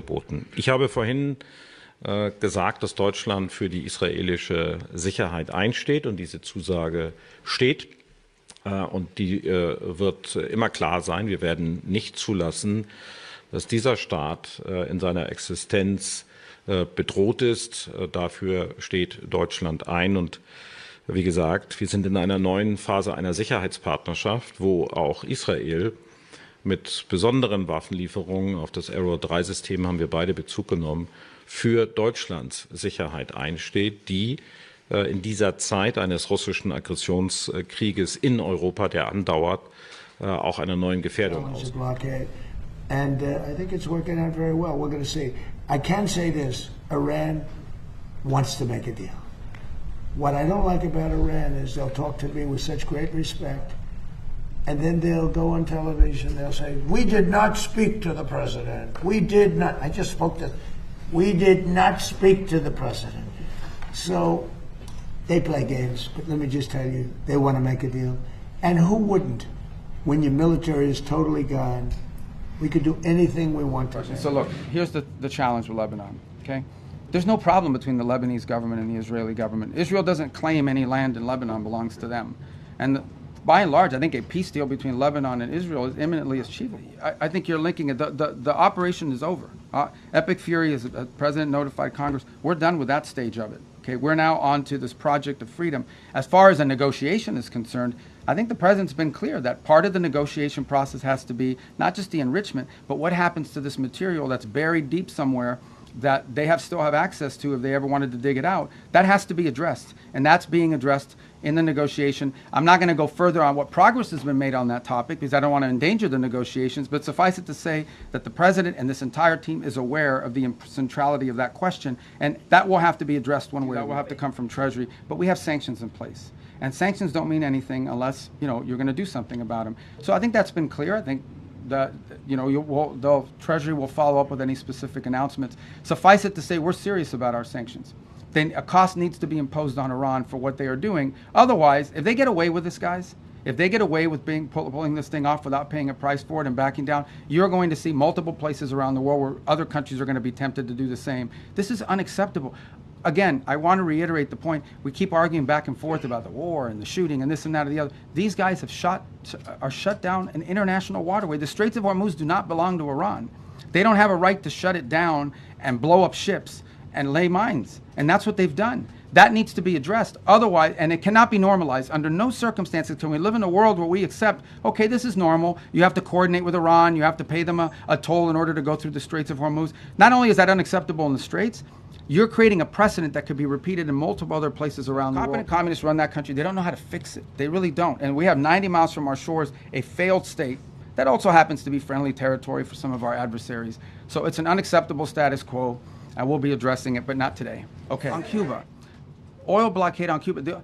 angeboten. Ich habe vorhin gesagt, dass Deutschland für die israelische Sicherheit einsteht und diese Zusage steht. Und die wird immer klar sein. Wir werden nicht zulassen, dass dieser Staat in seiner Existenz bedroht ist. Dafür steht Deutschland ein. Und wie gesagt, wir sind in einer neuen Phase einer Sicherheitspartnerschaft, wo auch Israel mit besonderen Waffenlieferungen auf das Arrow-3-System, haben wir beide Bezug genommen, für Deutschlands Sicherheit einsteht, die in dieser Zeit eines russischen Aggressionskrieges in Europa, der andauert, auch einer neuen Gefährdung aussetzt. And I think it's working out very well. We're going to see. I can say this, Iran wants to make a deal. What I don't like about Iran is they'll talk to me with such great respect, and then they'll go on television, they'll say, we did not speak to the president. We did not. I just spoke to, we did not speak to the president. So they play games, but let me just tell you, they want to make a deal. And who wouldn't? When your military is totally gone, we could do anything we want to. So look, here's the challenge with Lebanon, okay? There's no problem between the Lebanese government and the Israeli government. Israel doesn't claim any land in Lebanon belongs to them. And by and large, I think a peace deal between Lebanon and Israel is imminently achievable. I think you're linking it. The operation is over. Epic Fury, as the president notified Congress, we're done with that stage of it. Okay, we're now on to this project of freedom. As far as a negotiation is concerned, I think the president's been clear that part of the negotiation process has to be not just the enrichment, but what happens to this material that's buried deep somewhere that they still have access to if they ever wanted to dig it out. That has to be addressed, and that's being addressed in the negotiation. I'm not going to go further on what progress has been made on that topic because I don't want to endanger the negotiations, but suffice it to say that the president and this entire team is aware of the centrality of that question, and that will have to be addressed one way. That will have to come from Treasury, but we have sanctions in place. And sanctions don't mean anything unless, you're going to do something about them. So I think that's been clear. I think that, the Treasury will follow up with any specific announcements. Suffice it to say, we're serious about our sanctions. Then a cost needs to be imposed on Iran for what they are doing. Otherwise, if they get away with this, guys, if they get away with pulling this thing off without paying a price for it and backing down, you're going to see multiple places around the world where other countries are going to be tempted to do the same. This is unacceptable. Again, I want to reiterate the point. We keep arguing back and forth about the war and the shooting and this and that and the other. These guys are shut down an international waterway. The Straits of Hormuz do not belong to Iran. They don't have a right to shut it down and blow up ships and lay mines. And that's what they've done. That needs to be addressed. Otherwise, and it cannot be normalized. Under no circumstances can we live in a world where we accept, okay, this is normal. You have to coordinate with Iran. You have to pay them a toll in order to go through the Straits of Hormuz. Not only is that unacceptable in the Straits, you're creating a precedent that could be repeated in multiple other places around the world. Competent communists run that country. They don't know how to fix it. They really don't. And we have 90 miles from our shores a failed state that also happens to be friendly territory for some of our adversaries. So it's an unacceptable status quo. I will be addressing it, but not today. Okay. On Cuba, oil blockade on Cuba.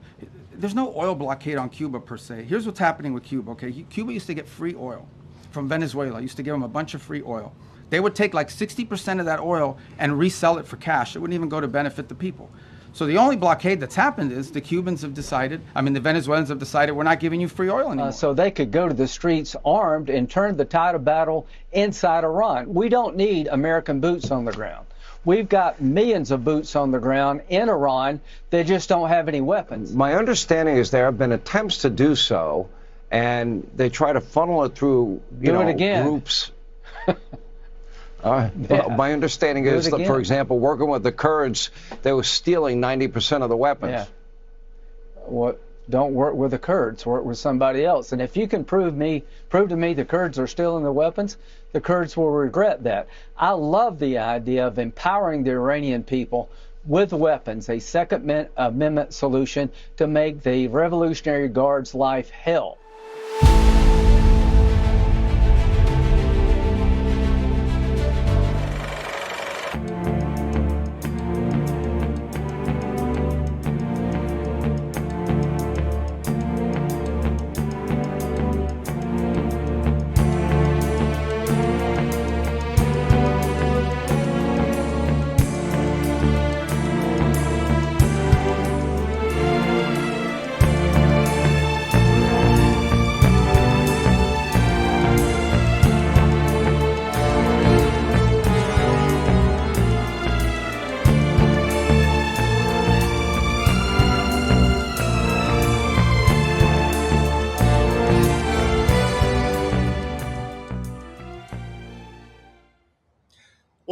There's no oil blockade on Cuba per se. Here's what's happening with Cuba. Okay, Cuba used to get free oil from Venezuela. Used to give them a bunch of free oil. They would take like 60% of that oil and resell it for cash. It wouldn't even go to benefit the people. So the only blockade that's happened is the the Venezuelans have decided we're not giving you free oil anymore. So they could go to the streets armed and turn the tide of battle inside Iran. We don't need American boots on the ground. We've got millions of boots on the ground in Iran. They just don't have any weapons. My understanding is there have been attempts to do so, and they try to funnel it through, groups. My understanding is that, for example, working with the Kurds, they were stealing 90% of the weapons. Yeah. Don't work with the Kurds, work with somebody else. And if you can prove to me the Kurds are stealing the weapons, the Kurds will regret that. I love the idea of empowering the Iranian people with weapons, a Second Amendment solution to make the Revolutionary Guard's life hell.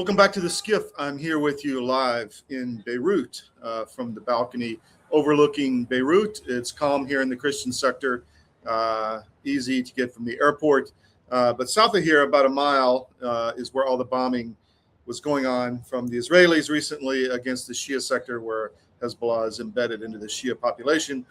Welcome back to the SCIF. I'm here with you live in Beirut from the balcony overlooking Beirut. It's calm here in the Christian sector, easy to get from the airport. But south of here, about a mile, is where all the bombing was going on from the Israelis recently against the Shia sector, where Hezbollah is embedded into the Shia population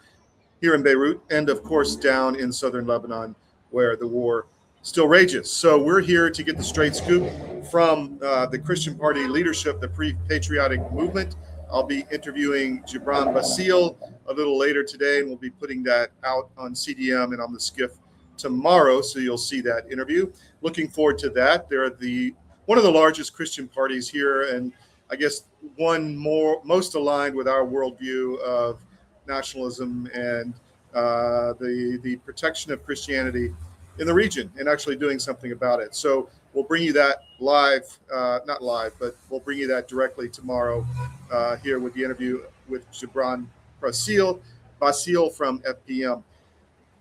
here in Beirut, and of course down in southern Lebanon, where the war still rages. So we're here to get the straight scoop from the Christian Party leadership, the pre-patriotic movement. I'll be interviewing Gibran Bassil a little later today, and we'll be putting that out on CDM and on the SCIF tomorrow, so you'll see that interview. Looking forward to that. They're one of the largest Christian parties here, and I guess most aligned with our worldview of nationalism and the protection of Christianity in the region, and actually doing something about it. So we'll bring you that live, not live, but we'll bring you that directly tomorrow here with the interview with Gibran Bassil from FPM.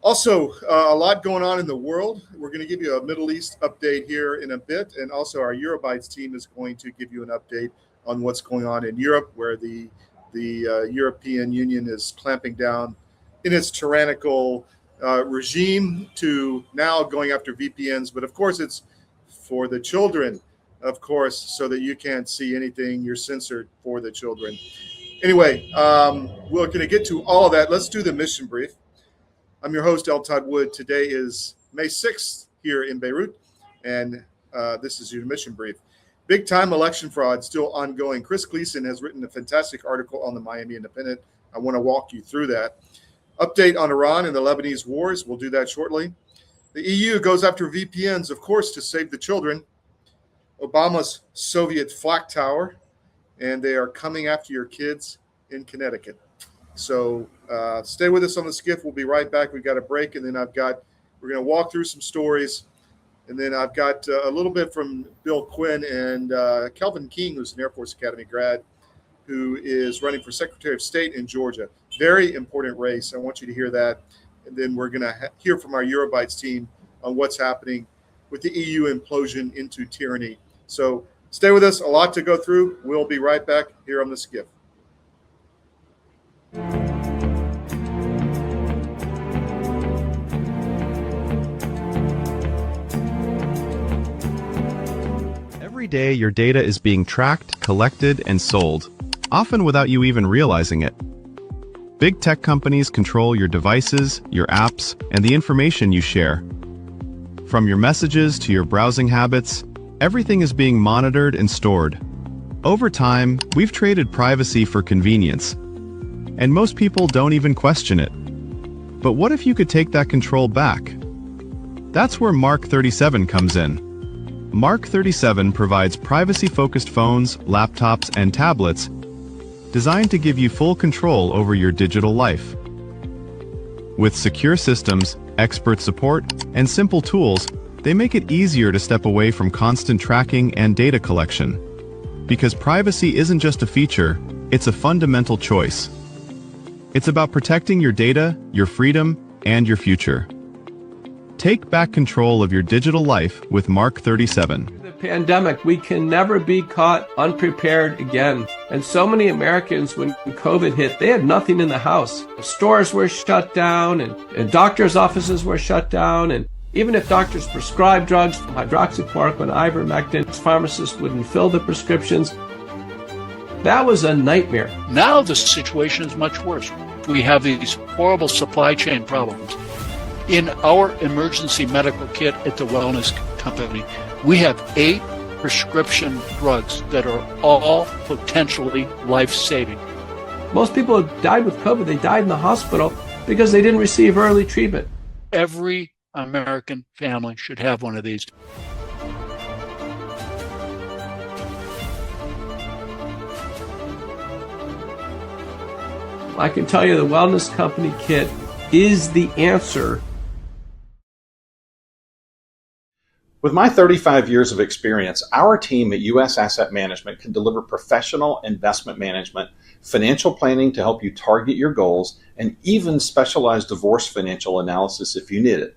Also, a lot going on in the world. We're going to give you a Middle East update here in a bit, and also our Euro Bytes team is going to give you an update on what's going on in Europe, where the European Union is clamping down in its tyrannical regime to now going after VPNs. But of course, it's for the children, of course, so that you can't see anything. You're censored for the children. Anyway, we're going to get to all of that. Let's do the mission brief. I'm your host, Todd Wood. Today is May 6th here in Beirut, and this is your mission brief. Big time election fraud still ongoing. Chris Gleason has written a fantastic article on the Miami Independent. I want to walk you through that. Update on Iran and the Lebanese wars. We'll do that shortly. The EU goes after VPNs, of course, to save the children. Obama's Soviet flak tower, and they are coming after your kids in Connecticut. So stay with us on the SCIF. We'll be right back. We've got a break, and then we're going to walk through some stories. And then I've got a little bit from Bill Quinn and Kelvin King, who's an Air Force Academy grad, who is running for Secretary of State in Georgia. Very important race. I want you to hear that. And then we're going to hear from our Euro Bytes team on what's happening with the EU implosion into tyranny. So stay with us. A lot to go through. We'll be right back here on the SCIF. Every day, your data is being tracked, collected, and sold, often without you even realizing it. Big tech companies control your devices, your apps, and the information you share. From your messages to your browsing habits, everything is being monitored and stored. Over time, we've traded privacy for convenience, and most people don't even question it. But what if you could take that control back? That's where Mark 37 comes in. Mark 37 provides privacy-focused phones, laptops, and tablets designed to give you full control over your digital life. With secure systems, expert support, and simple tools, they make it easier to step away from constant tracking and data collection. Because privacy isn't just a feature, it's a fundamental choice. It's about protecting your data, your freedom, and your future. Take back control of your digital life with Mark 37. The pandemic, we can never be caught unprepared again. And so many Americans, when COVID hit, they had nothing in the house. Stores were shut down, and doctors' offices were shut down. And even if doctors prescribed drugs, hydroxychloroquine, ivermectin, pharmacists wouldn't fill the prescriptions. That was a nightmare. Now the situation is much worse. We have these horrible supply chain problems. In our emergency medical kit at the Wellness Company, we have 8 prescription drugs that are all potentially life-saving. Most people who died with COVID, they died in the hospital because they didn't receive early treatment. Every American family should have one of these. I can tell you the Wellness Company kit is the answer. With my 35 years of experience, our team at U.S. Asset Management can deliver professional investment management, financial planning to help you target your goals, and even specialized divorce financial analysis if you need it.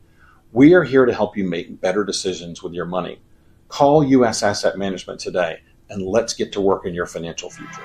We are here to help you make better decisions with your money. Call U.S. Asset Management today. and let's get to work in your financial future.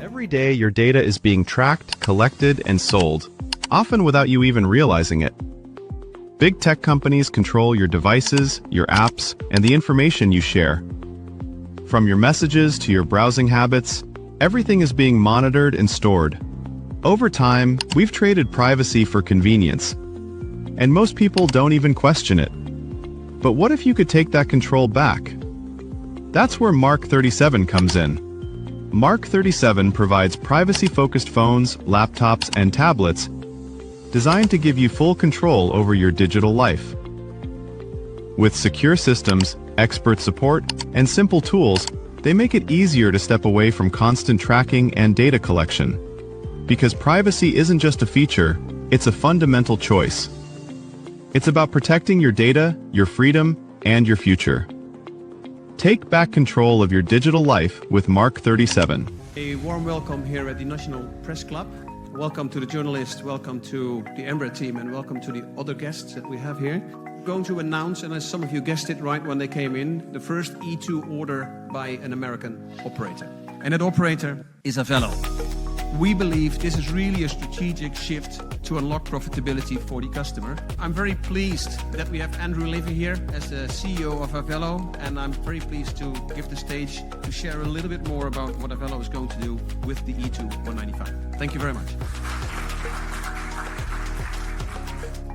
Every day, your data is being tracked, collected, and sold, often without you even realizing it. Big tech companies control your devices, your apps, and the information you share. From your messages to your browsing habits, everything is being monitored and stored. Over time, we've traded privacy for convenience, and most people don't even question it. But what if you could take that control back? That's where Mark 37 comes in. Mark 37 provides privacy-focused phones, laptops, and tablets designed to give you full control over your digital life. With secure systems, expert support, and simple tools, they make it easier to step away from constant tracking and data collection. Because privacy isn't just a feature, it's a fundamental choice. It's about protecting your data, your freedom, and your future. Take back control of your digital life with Mark 37. A warm welcome here at the National Press Club. Welcome to the journalists, welcome to the Embraer team, and welcome to the other guests that we have here. I'm going to announce, and as some of you guessed it right when they came in, the first E2 order by an American operator. And that operator is Avello. We believe this is really a strategic shift to unlock profitability for the customer. I'm very pleased that we have Andrew Levy here as the CEO of Avello, and I'm very pleased to give the stage to share a little bit more about what Avello is going to do with the E2 195. Thank you very much.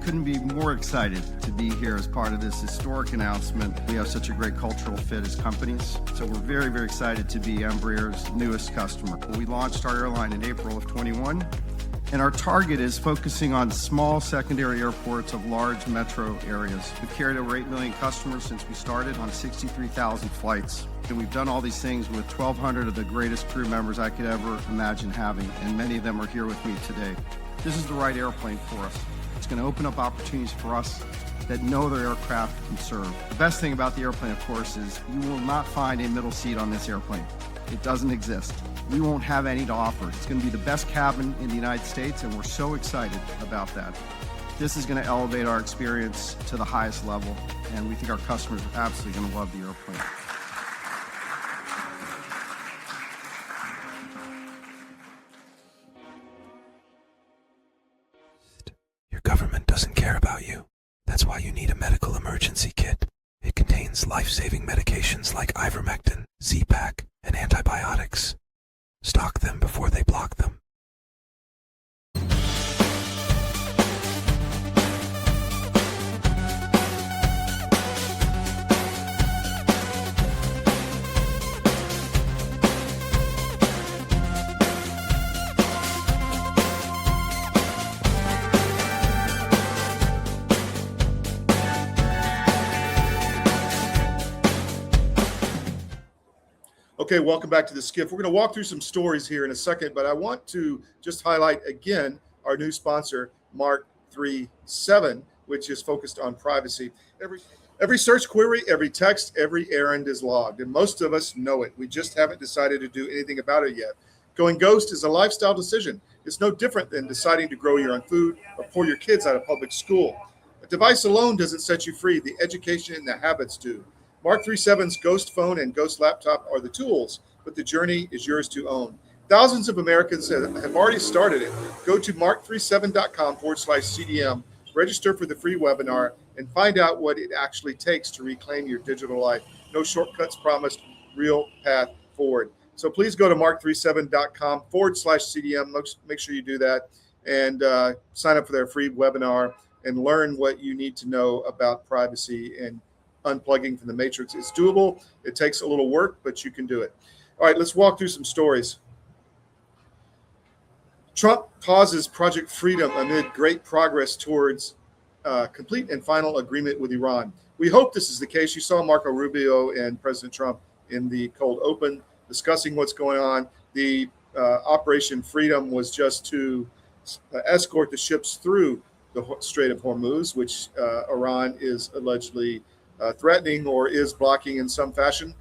Couldn't be more excited to be here as part of this historic announcement. We have such a great cultural fit as companies, so we're very, very excited to be Embraer's newest customer. We launched our airline in April of 21, and our target is focusing on small secondary airports of large metro areas. We've carried over 8 million customers since we started on 63,000 flights. And we've done all these things with 1,200 of the greatest crew members I could ever imagine having, and many of them are here with me today. This is the right airplane for us. It's going to open up opportunities for us that no other aircraft can serve. The best thing about the airplane, of course, is you will not find a middle seat on this airplane. It doesn't exist. We won't have any to offer. It's going to be the best cabin in the United States, and we're so excited about that. This is going to elevate our experience to the highest level, and we think our customers are absolutely going to love the airplane. Your government doesn't care about you. That's why you need a medical emergency kit. It contains life-saving medications like ivermectin, Z-Pak, and antibiotics. Stock them before they block them. Okay, welcome back to the SCIF. We're going to walk through some stories here in a second, but I want to just highlight again our new sponsor, Mark 37, which is focused on privacy. Every search query, every text, every errand is logged, and most of us know it. We just haven't decided to do anything about it yet. Going ghost is a lifestyle decision. It's no different than deciding to grow your own food or pull your kids out of public school. A device alone doesn't set you free. The education and the habits do. Mark 37's Ghost phone and Ghost laptop are the tools, but the journey is yours to own. Thousands of Americans have already started it. Go to mark37.com/CDM, register for the free webinar, and find out what it actually takes to reclaim your digital life. No shortcuts promised, real path forward. So please go to mark37.com/CDM. Make sure you do that and sign up for their free webinar and learn what you need to know about privacy and unplugging from the matrix. It's doable. It takes a little work, but you can do it. All right, let's walk through some stories. Trump pauses Project Freedom amid great progress towards complete and final agreement with Iran. We hope this is the case. You saw Marco Rubio and President Trump in the cold open discussing what's going on. The Operation Freedom was just to escort the ships through the Strait of Hormuz, which Iran is allegedly threatening or is blocking in some fashion.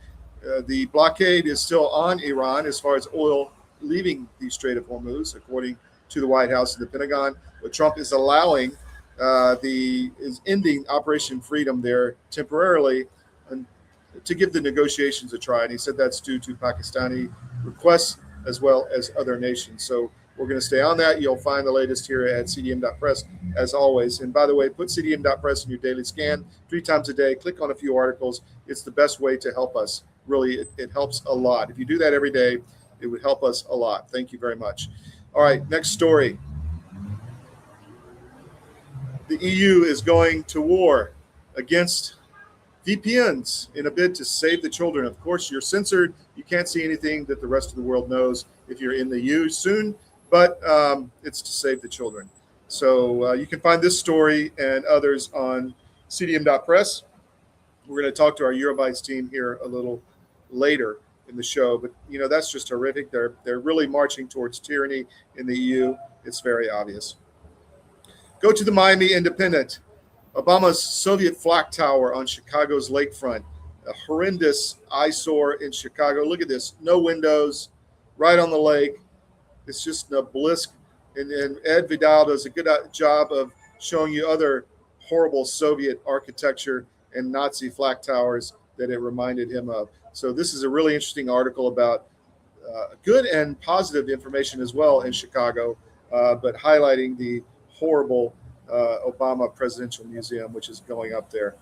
The blockade is still on Iran as far as oil leaving the Strait of Hormuz, according to the White House and the Pentagon. But Trump is allowing is ending Operation Freedom there temporarily and to give the negotiations a try. And he said that's due to Pakistani requests as well as other nations. So we're going to stay on that. You'll find the latest here at cdm.press as always. And by the way, put cdm.press in your daily scan 3 times a day. Click on a few articles. It's the best way to help us. Really, it helps a lot. If you do that every day, it would help us a lot. Thank you very much. All right, next story. The EU is going to war against VPNs in a bid to save the children. Of course, you're censored. You can't see anything that the rest of the world knows if you're in the EU soon, but it's to save the children. So you can find this story and others on cdm.press. We're going to talk to our Euro Bytes team here a little later in the show, but you know, that's just horrific. They're really marching towards tyranny in the EU. It's very obvious. Go to the Miami Independent. Obama's Soviet flak tower on Chicago's lakefront. A horrendous eyesore in Chicago. Look at this. No windows, right on the lake. It's just an obelisk. And Ed Vidal does a good job of showing you other horrible Soviet architecture and Nazi flak towers that it reminded him of. So this is a really interesting article about good and positive information as well in Chicago, but highlighting the horrible Obama Presidential Museum, which is going up there.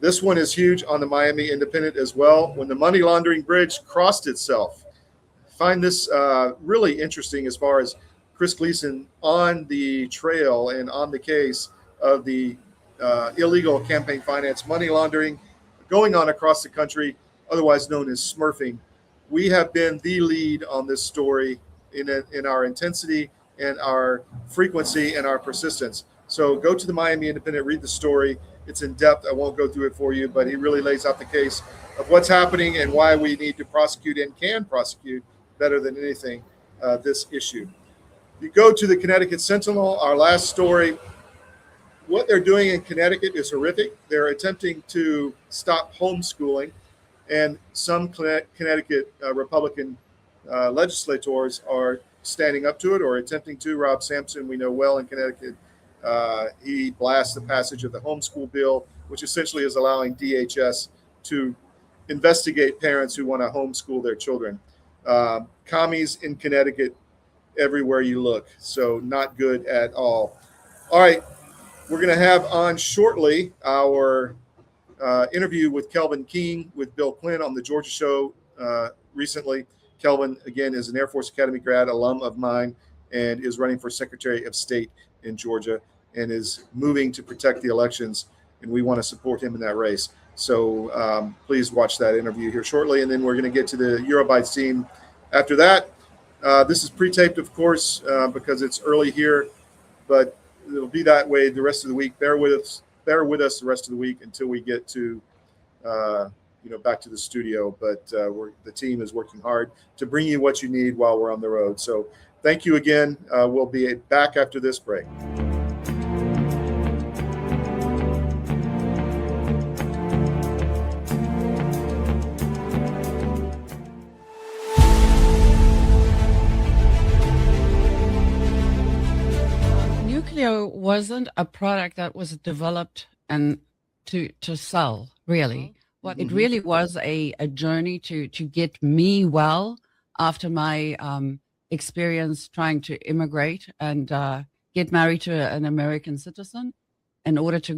This one is huge on the Miami Independent as well. When the money laundering bridge crossed itself. Find this really interesting as far as Chris Gleason on the trail and on the case of the illegal campaign finance money laundering going on across the country, otherwise known as smurfing. We have been the lead on this story in our intensity and our frequency and our persistence. So go to the Miami Independent, read the story. It's in depth. I won't go through it for you, but he really lays out the case of what's happening and why we need to prosecute and can prosecute better than anything this issue. You go to the Connecticut Sentinel, our last story. What they're doing in Connecticut is horrific. They're attempting to stop homeschooling, and some Connecticut Republican legislators are standing up to it or attempting to. Rob Sampson, we know well in Connecticut, he blasts the passage of the homeschool bill, which essentially is allowing DHS to investigate parents who want to homeschool their children. Commies in Connecticut everywhere you look, so not good at all. All right, we're going to have on shortly our interview with Kelvin King with Bill Quinn on the Georgia Show recently. Kelvin, again, is an Air Force Academy grad, alum of mine, and is running for Secretary of State in Georgia and is moving to protect the elections, and we want to support him in that race. So please watch that interview here shortly, and then we're going to get to the Euro Bytes team after that. This is pre-taped, of course, because it's early here, but it'll be that way the rest of the week. Bear with us the rest of the week until we get to back to the studio, but the team is working hard to bring you what you need while we're on the road. So thank you again. We'll be back after this break. Nuclear wasn't a product that was developed and to sell, really. What it really was a journey to get me well after my experience trying to immigrate and get married to an American citizen in order to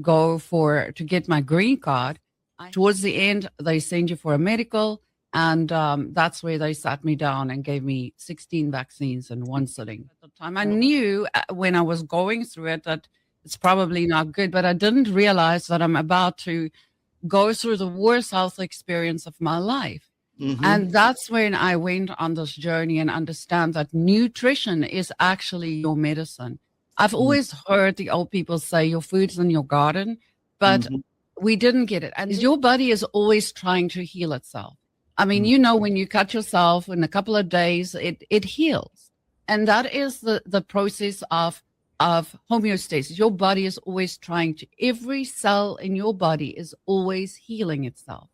get my green card. Towards the end, they send you for a medical, and that's where they sat me down and gave me 16 vaccines in one sitting. At the time, I knew when I was going through it that it's probably not good, but I didn't realize that I'm about to go through the worst health experience of my life. And that's when I went on this journey and understand that nutrition is actually your medicine. I've always heard the old people say your food's in your garden, but we didn't get it. And your body is always trying to heal itself. I mean, you know, when you cut yourself in a couple of days, it heals. And that is the process of homeostasis. Your body is always trying to, every cell in your body is always healing itself.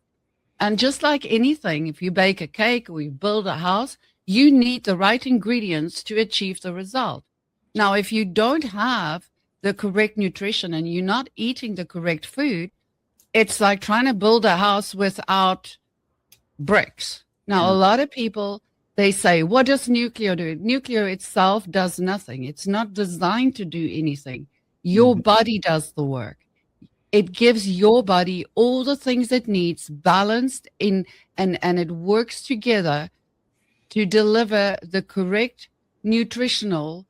And just like anything, if you bake a cake or you build a house, you need the right ingredients to achieve the result. Now, if you don't have the correct nutrition and you're not eating the correct food, it's like trying to build a house without bricks. Now, a lot of people, they say, what does nuclear do? Nuclear itself does nothing. It's not designed to do anything. Your body does the work. It gives your body all the things it needs balanced in, and it works together to deliver the correct nutritional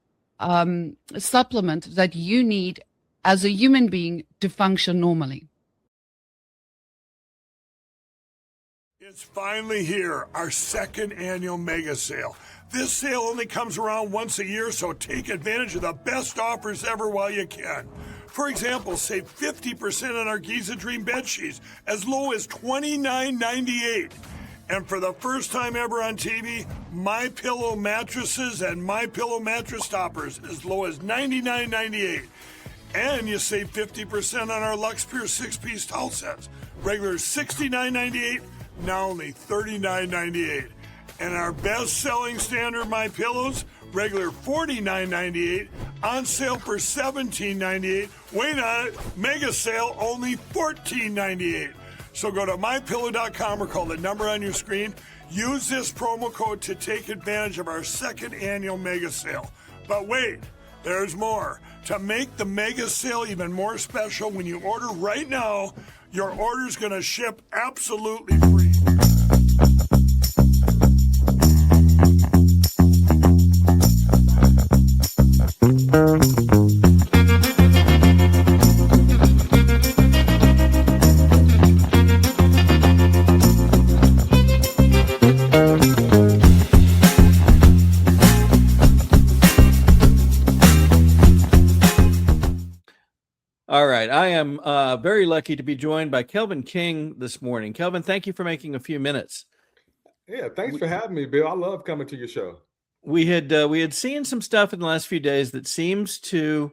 supplement that you need as a human being to function normally. It's finally here, our second annual mega sale. This sale only comes around once a year, so take advantage of the best offers ever while you can. For example, save 50% on our Giza Dream bed sheets, as low as $29.98. And for the first time ever on TV, MyPillow mattresses and MyPillow mattress toppers, as low as $99.98. And you save 50% on our Lux Pure 6-piece towel sets, regular $69.98. Now only $39.98. And our best-selling standard MyPillows, regular $49.98, on sale for $17.98. Wait on it, mega sale, only $14.98. So go to MyPillow.com or call the number on your screen. Use this promo code to take advantage of our second annual mega sale. But wait, there's more. To make the mega sale even more special, when you order right now, your order's going to ship absolutely free. All right. I am very lucky to be joined by Kelvin King this morning. Kelvin, thank you for making a few minutes. Yeah, thanks for having me, Bill. I love coming to your show. We had seen some stuff in the last few days that seems to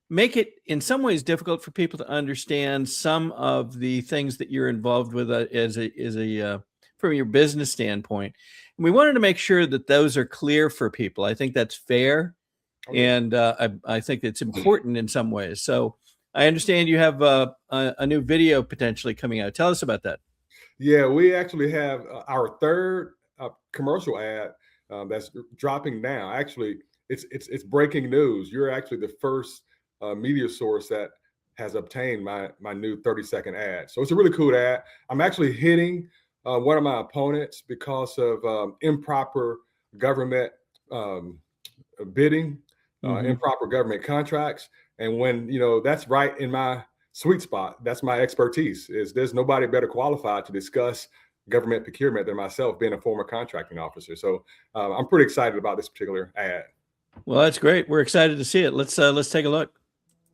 make it in some ways difficult for people to understand some of the things that you're involved with as a from your business standpoint. And we wanted to make sure that those are clear for people. I think that's fair. Okay. And I think it's important in some ways. So I understand you have a new video potentially coming out. Tell us about that. Yeah, we actually have our third commercial ad that's dropping now. Actually, it's breaking news. You're actually the first media source that has obtained my new 30-second ad. So it's a really cool ad. I'm actually hitting one of my opponents because of improper government bidding. Improper government contracts. And when, that's right in my sweet spot, that's my expertise, is there's nobody better qualified to discuss government procurement than myself, being a former contracting officer. So I'm pretty excited about this particular ad. Well, that's great. We're excited to see it. Let's take a look.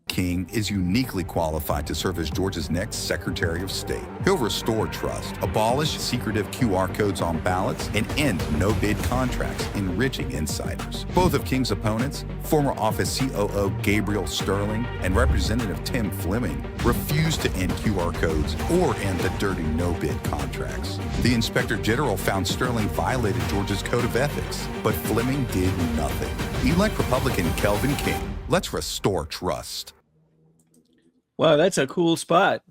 King is uniquely qualified to serve as Georgia's next Secretary of State. He'll restore trust, abolish secretive QR codes on ballots, and end no-bid contracts, enriching insiders. Both of King's opponents, former office COO Gabriel Sterling and Representative Tim Fleming, refused to end QR codes or end the dirty no-bid contracts. The Inspector General found Sterling violated Georgia's Code of Ethics, but Fleming did nothing. Elect Republican Kelvin King. Let's restore trust. Wow, that's a cool spot.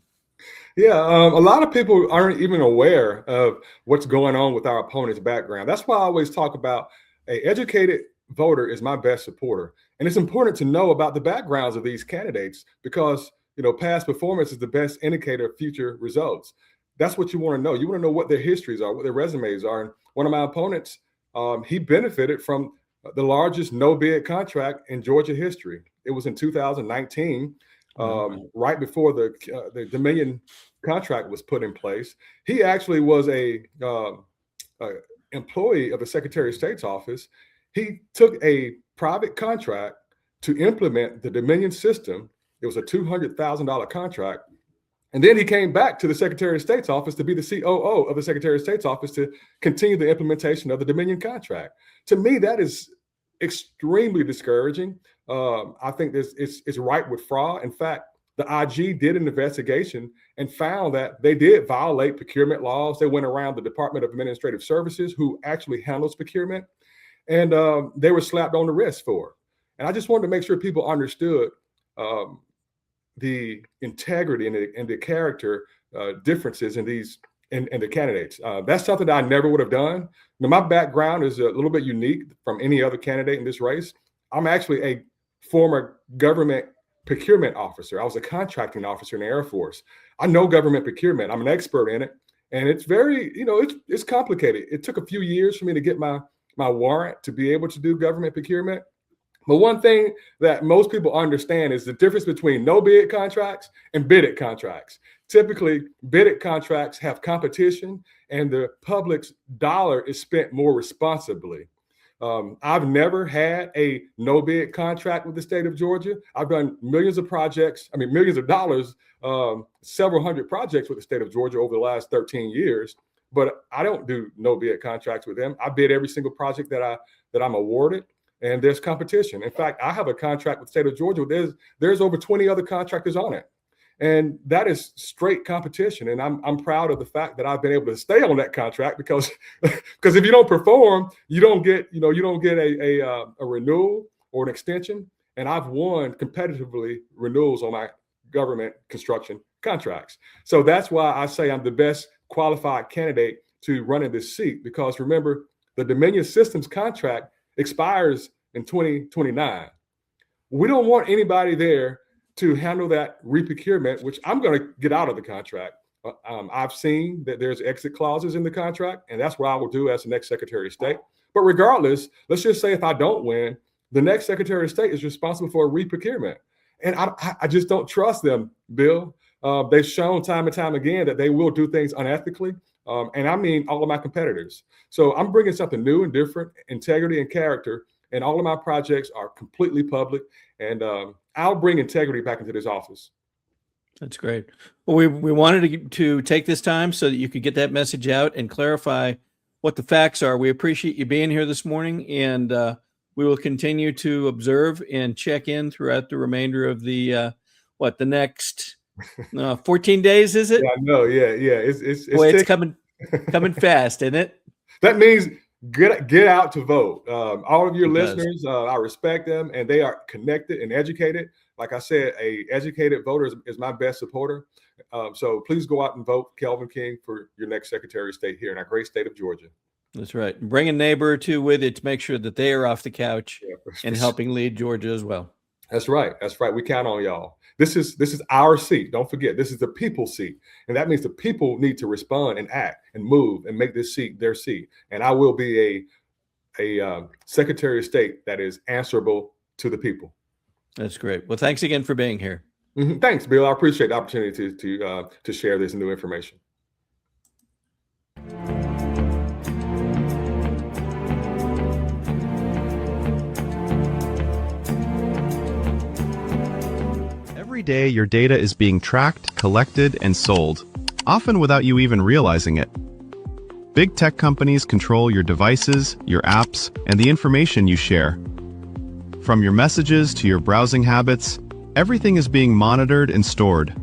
Yeah, a lot of people aren't even aware of what's going on with our opponent's background. That's why I always talk about an educated voter is my best supporter. And it's important to know about the backgrounds of these candidates because, past performance is the best indicator of future results. That's what you want to know. You want to know what their histories are, what their resumes are. And one of my opponents, he benefited from the largest no-bid contract in Georgia history. It was in 2019. Right before the Dominion contract was put in place. He actually was a employee of the Secretary of State's office. He took a private contract to implement the Dominion system. It was a $200,000 contract. And then he came back to the Secretary of State's office to be the COO of the Secretary of State's office to continue the implementation of the Dominion contract. To me, that is extremely discouraging. I think it's ripe with fraud. In fact, the IG did an investigation and found that they did violate procurement laws. They went around the Department of Administrative Services, who actually handles procurement, and they were slapped on the wrist for it. And I just wanted to make sure people understood the integrity and the character differences in the candidates. That's something that I never would have done. Now, my background is a little bit unique from any other candidate in this race. I'm actually a former government procurement officer. I was a contracting officer in the Air Force. I know government procurement. I'm an expert in it. And it's very, it's complicated. It took a few years for me to get my warrant to be able to do government procurement. But one thing that most people understand is the difference between no bid contracts and bidded contracts. Typically, bidded contracts have competition and the public's dollar is spent more responsibly. I've never had a no bid contract with the state of Georgia. I've done millions of dollars, several hundred projects with the state of Georgia over the last 13 years. But I don't do no bid contracts with them. I bid every single project that I'm awarded. And there's competition. In fact, I have a contract with the state of Georgia. There's over 20 other contractors on it. And that is straight competition. And I'm proud of the fact that I've been able to stay on that contract because if you don't perform, you don't get a renewal or an extension. And I've won competitively renewals on my government construction contracts. So that's why I say I'm the best qualified candidate to run in this seat, because remember, the Dominion Systems contract expires in 2029. We don't want anybody there to handle that reprocurement, which I'm going to get out of the contract. I've seen that there's exit clauses in the contract, and that's what I will do as the next Secretary of State. But regardless, let's just say if I don't win, the next Secretary of State is responsible for a reprocurement. And I just don't trust them, Bill. They've shown time and time again that they will do things unethically. And I mean all of my competitors. So I'm bringing something new and different, integrity and character. And all of my projects are completely public. And I'll bring integrity back into this office. That's great. Well, we wanted to take this time so that you could get that message out and clarify what the facts are. We appreciate you being here this morning, and we will continue to observe and check in throughout the remainder of the next 14 days, is it? Yeah, I know. Yeah. It's coming fast, isn't it? That means get out to vote. All of your listeners, I respect them, and they are connected and educated. Like I said, a educated voter is my best supporter. So please go out and vote Kelvin King for your next Secretary of State here in our great state of Georgia. That's right. Bring a neighbor or two with it to make sure that they are off the couch and helping lead Georgia as well. That's right. We count on y'all. This is our seat. Don't forget, this is the people's seat. And that means the people need to respond and act and move and make this seat their seat. And I will be a Secretary of State that is answerable to the people. That's great. Well, thanks again for being here. Mm-hmm. Thanks, Bill. I appreciate the opportunity to share this new information. Every day, your data is being tracked, collected, and sold, often without you even realizing it. Big tech companies control your devices, your apps, and the information you share. From your messages to your browsing habits, everything is being monitored and stored.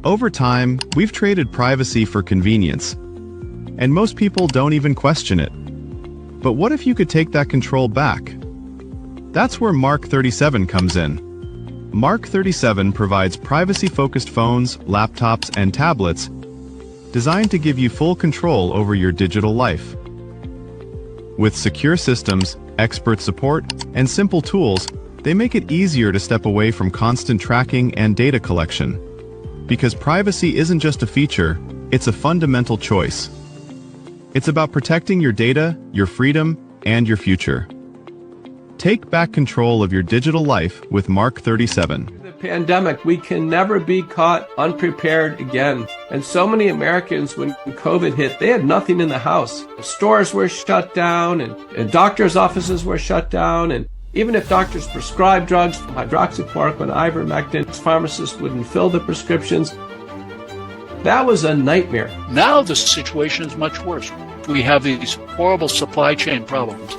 Over time, we've traded privacy for convenience, and most people don't even question it. But what if you could take that control back? That's where Mark 37 comes in. Mark 37 provides privacy-focused phones, laptops, and tablets designed to give you full control over your digital life. With secure systems, expert support, and simple tools, they make it easier to step away from constant tracking and data collection. Because privacy isn't just a feature, it's a fundamental choice. It's about protecting your data, your freedom, and your future. Take back control of your digital life with Mark 37. The pandemic, we can never be caught unprepared again. And so many Americans, when COVID hit, they had nothing in the house. Stores were shut down and doctors' offices were shut down. And Even if doctors prescribed drugs, hydroxychloroquine, ivermectin, pharmacists wouldn't fill the prescriptions. That was a nightmare. Now the situation is much worse. We have these horrible supply chain problems.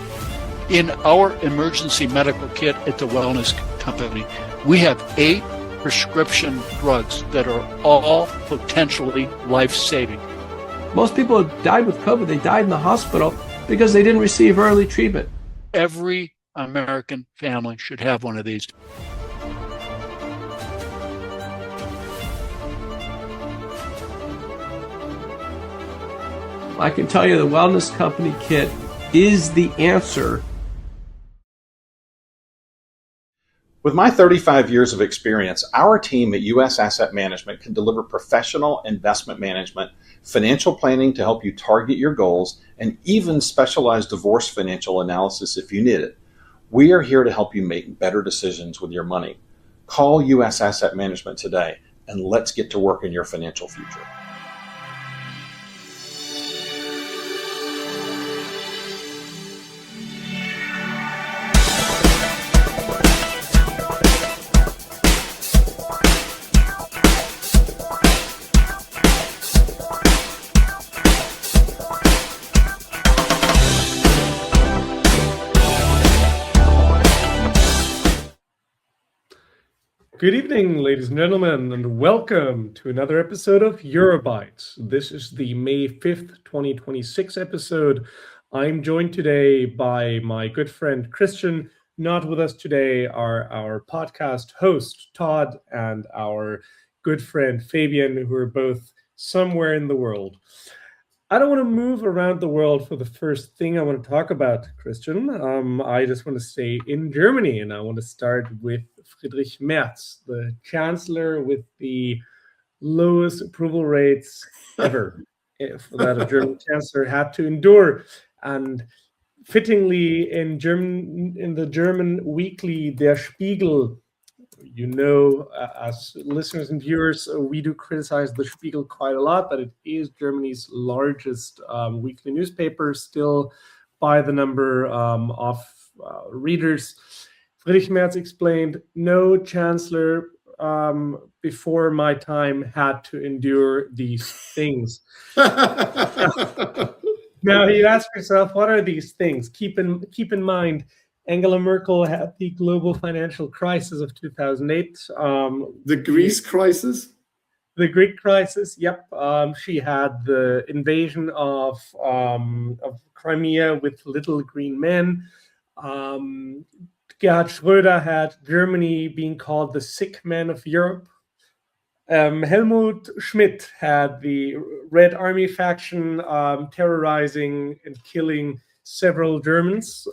In our emergency medical kit at the wellness company, we have 8 prescription drugs that are all potentially life-saving. Most people who died with COVID, they died in the hospital because they didn't receive early treatment. Every American family should have one of these. I can tell you the Wellness Company kit is the answer. With my 35 years of experience, our team at U.S. Asset Management can deliver professional investment management, financial planning to help you target your goals, and even specialized divorce financial analysis if you need it. We are here to help you make better decisions with your money. Call U.S. Asset Management today, and let's get to work in your financial future. Good evening, ladies and gentlemen, and welcome to another episode of Euro Bytes. This is the May 5th, 2026 episode. I'm joined today by my good friend Christian. Not with us today are our podcast host, Todd, and our good friend Fabian, who are both somewhere in the world. I don't want to move around the world for the first thing I want to talk about, Christian. I just want to stay in Germany, and I want to start with Friedrich Merz, the chancellor with the lowest approval rates ever that a German chancellor had to endure. And fittingly, in the German weekly Der Spiegel, you know, as listeners and viewers, we do criticize the Spiegel quite a lot, but it is Germany's largest weekly newspaper, still by the number of readers. Friedrich Merz explained, no chancellor before my time had to endure these things. Now you ask yourself, what are these things? Keep in mind, Angela Merkel had the global financial crisis of 2008. The Greece crisis? The Greek crisis, yep. She had the invasion of Crimea with little green men. Gerhard Schröder had Germany being called the sick man of Europe. Helmut Schmidt had the Red Army faction terrorizing and killing several Germans.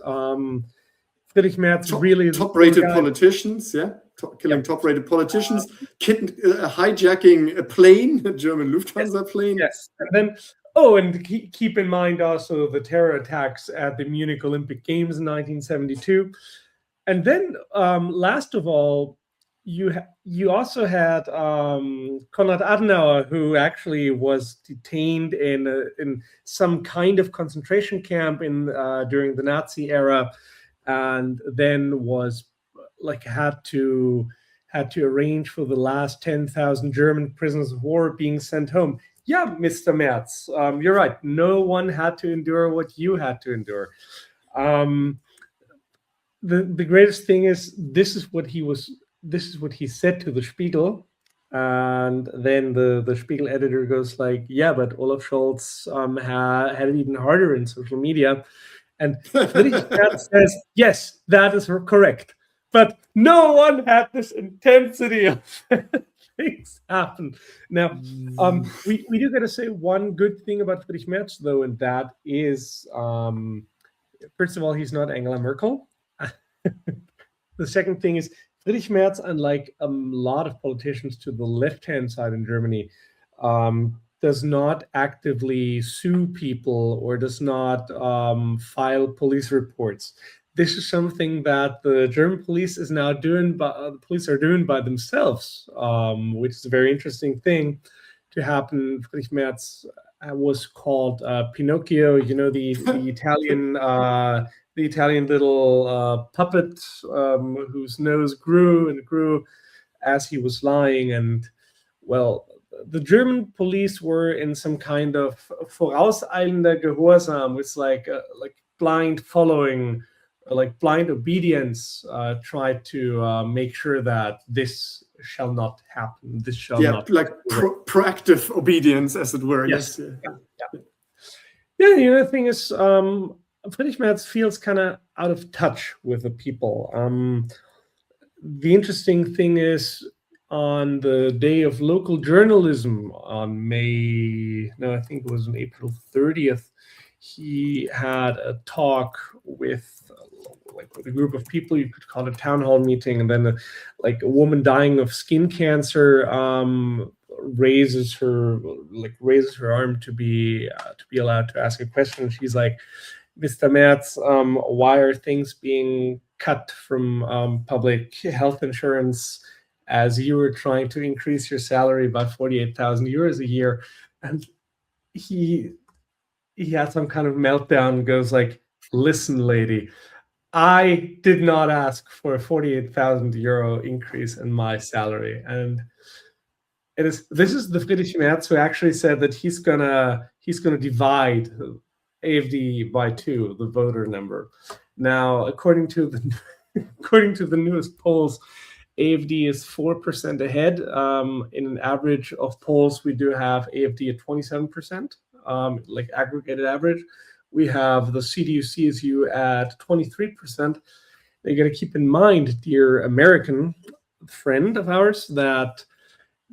Friedrich Merz really top-rated politicians, yeah, killing top-rated politicians, hijacking a plane, a German Lufthansa plane. Yes, and then keep in mind also the terror attacks at the Munich Olympic Games in 1972, and then last of all, you also had Konrad Adenauer, who actually was detained in some kind of concentration camp during the Nazi era. And then was had to arrange for the last 10,000 German prisoners of war being sent home. Yeah, Mr. Merz, you're right. No one had to endure what you had to endure. The greatest thing is this is what he said to the Spiegel, and then the Spiegel editor goes like, yeah, but Olaf Scholz had it even harder in social media. And Friedrich Merz says, yes, that is correct. But no one had this intensity of things happen. Now, we do got to say one good thing about Friedrich Merz, though, and that is, first of all, he's not Angela Merkel. The second thing is, Friedrich Merz, unlike a lot of politicians to the left-hand side in Germany, does not actively sue people or does not file police reports. This is something that the German police is now doing, the police are doing by themselves, which is a very interesting thing to happen. Friedrich Merz was called Pinocchio, you know, the the Italian little puppet whose nose grew and grew as he was lying. And, well, the German police were in some kind of vorauseilender Gehorsam. It's like blind following, like blind obedience, tried to make sure that this shall not happen. This shall not. Like proactive obedience, as it were. Yes. Yeah. The other thing is, Friedrich Merz feels kind of out of touch with the people. The interesting thing is, on the day of local journalism on I think it was on April 30th, he had a talk with a group of people. You could call it a town hall meeting, and then a woman dying of skin cancer raises her arm to be allowed to ask a question. She's like, Mr. Merz, why are things being cut from public health insurance as you were trying to increase your salary by 48,000 euros a year? And he had some kind of meltdown and goes like, listen, lady, I did not ask for a 48,000 euro increase in my salary. And this is the Friedrich Merz who actually said that he's gonna divide AfD by 2, the voter number. Now, according to the newest polls, AfD is 4% ahead. In an average of polls, we do have AfD at 27%, like aggregated average. We have the CDU-CSU at 23%. You got to keep in mind, dear American friend of ours, that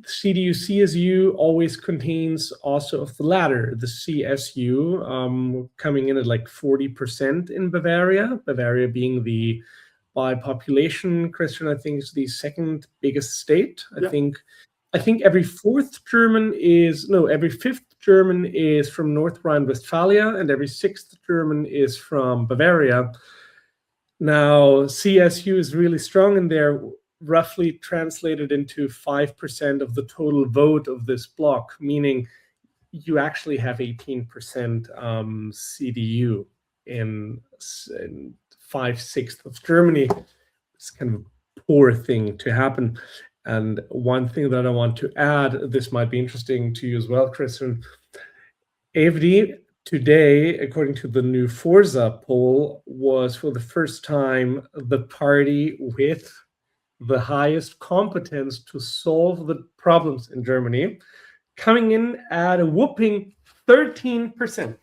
CDU-CSU always contains also of the latter, the CSU, coming in at like 40% in Bavaria. Bavaria being the, by population, Christian, I think is the second biggest state. I think every fifth German is from North Rhine-Westphalia, and every sixth German is from Bavaria. Now, CSU is really strong, and they're roughly translated into 5% of the total vote of this bloc, meaning you actually have 18% CDU in 5/6 of Germany. It's kind of a poor thing to happen. And one thing that I want to add, this might be interesting to you as well, Christian. AfD today, according to the new Forza poll, was for the first time the party with the highest competence to solve the problems in Germany, coming in at a whopping 13%.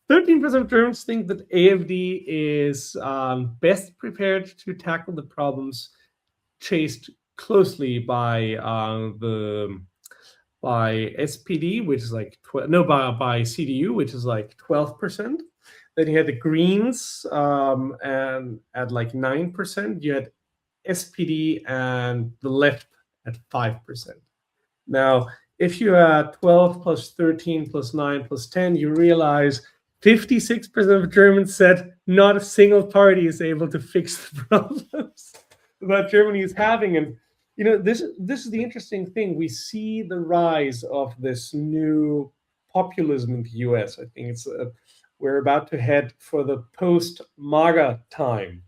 13% of Germans think that AfD is best prepared to tackle the problems, chased closely by SPD, which is like by CDU, which is like 12%. Then you had the Greens and at like 9%. You had SPD and the left at 5%. Now, if you add 12 plus 13 plus 9 plus 10, you realize 56% of Germans said not a single party is able to fix the problems that Germany is having. And this is the interesting thing. We see the rise of this new populism in the US. I think we're about to head for the post-MAGA time.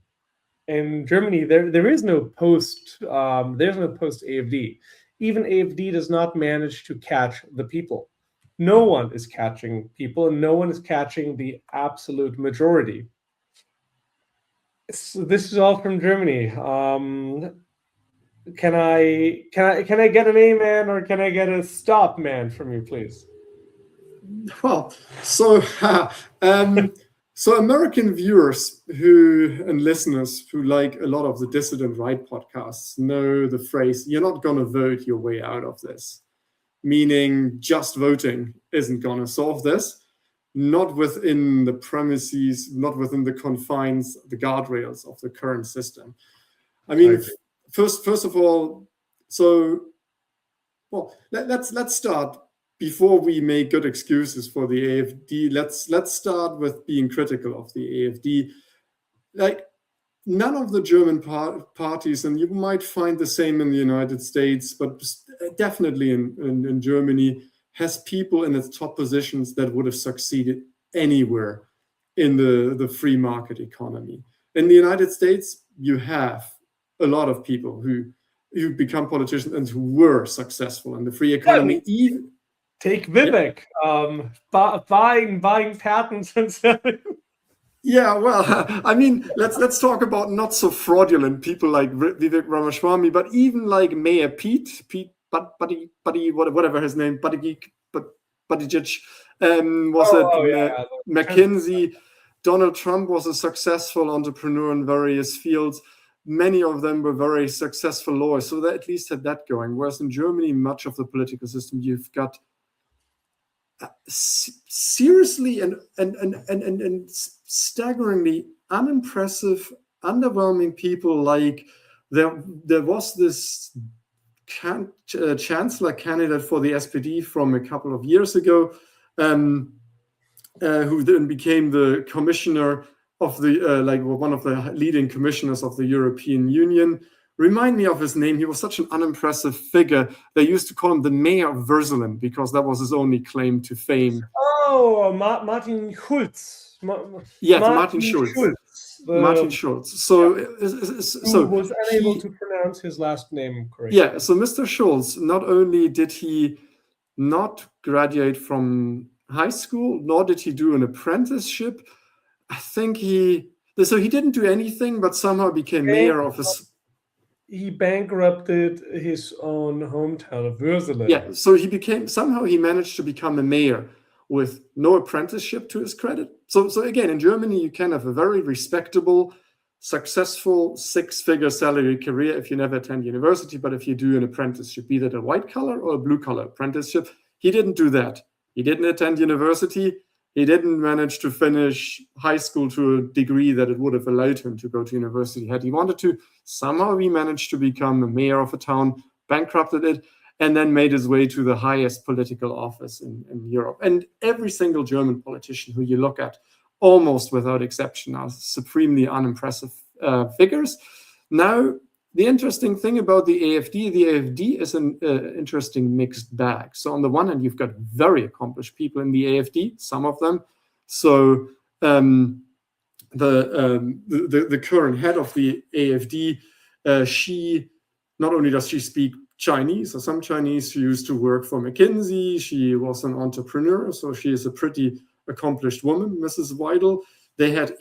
In Germany, there is no post AfD. Even AfD does not manage to catch the people. No one is catching people, and no one is catching the absolute majority. So this is all from Germany. Can I get an amen, or can I get a stop, man, from you, please? Well, so American viewers and listeners who like a lot of the Dissident Right podcasts know the phrase, you're not going to vote your way out of this. Meaning just voting isn't going to solve this. Not within the premises, not within the confines, the guardrails of the current system. I mean, first of all, let's start. Before we make good excuses for the AfD, let's start with being critical of the AfD. Like, none of the German parties, and you might find the same in the United States, but definitely in Germany, has people in its top positions that would have succeeded anywhere in the free market economy. In the United States, you have a lot of people who become politicians and who were successful in the free economy. Take Vivek, buying patents and selling. Yeah, well, I mean, let's talk about not so fraudulent people like Vivek Ramaswamy, but even like Mayor Pete, whatever his name, Buttigieg, McKinsey. Donald Trump was a successful entrepreneur in various fields. Many of them were very successful lawyers, so they at least had that going. Whereas in Germany, much of the political system, you've got seriously and staggeringly unimpressive, underwhelming people. Like there was this chancellor candidate for the SPD from a couple of years ago, who then became the commissioner of the one of the leading commissioners of the European Union. Remind me of his name. He was such an unimpressive figure. They used to call him the mayor of Würselen because that was his only claim to fame. Oh, Martin Schulz. Martin Schulz. Martin Schulz. So who was unable to pronounce his last name correctly. Yeah, so Mr. Schulz, not only did he not graduate from high school, nor did he do an apprenticeship. I think he didn't do anything, but somehow became mayor of his... He bankrupted his own hometown of Würselen. Yeah, so he managed to become a mayor with no apprenticeship to his credit. So again, in Germany, you can have a very respectable, successful 6-figure salary career if you never attend university, but if you do an apprenticeship, be that a white-collar or a blue-collar apprenticeship. He didn't do that. He didn't attend university. He didn't manage to finish high school to a degree that it would have allowed him to go to university had he wanted to. Somehow he managed to become a mayor of a town, bankrupted it, and then made his way to the highest political office in Europe. And every single German politician who you look at, almost without exception, are supremely unimpressive figures. Now, the interesting thing about the AfD is an interesting mixed bag. So on the one hand, you've got very accomplished people in the AfD, some of them. So the current head of the AfD, she not only does she speak Chinese, or some Chinese, she used to work for McKinsey. She was an entrepreneur, so she is a pretty accomplished woman, Mrs. Weidel. They had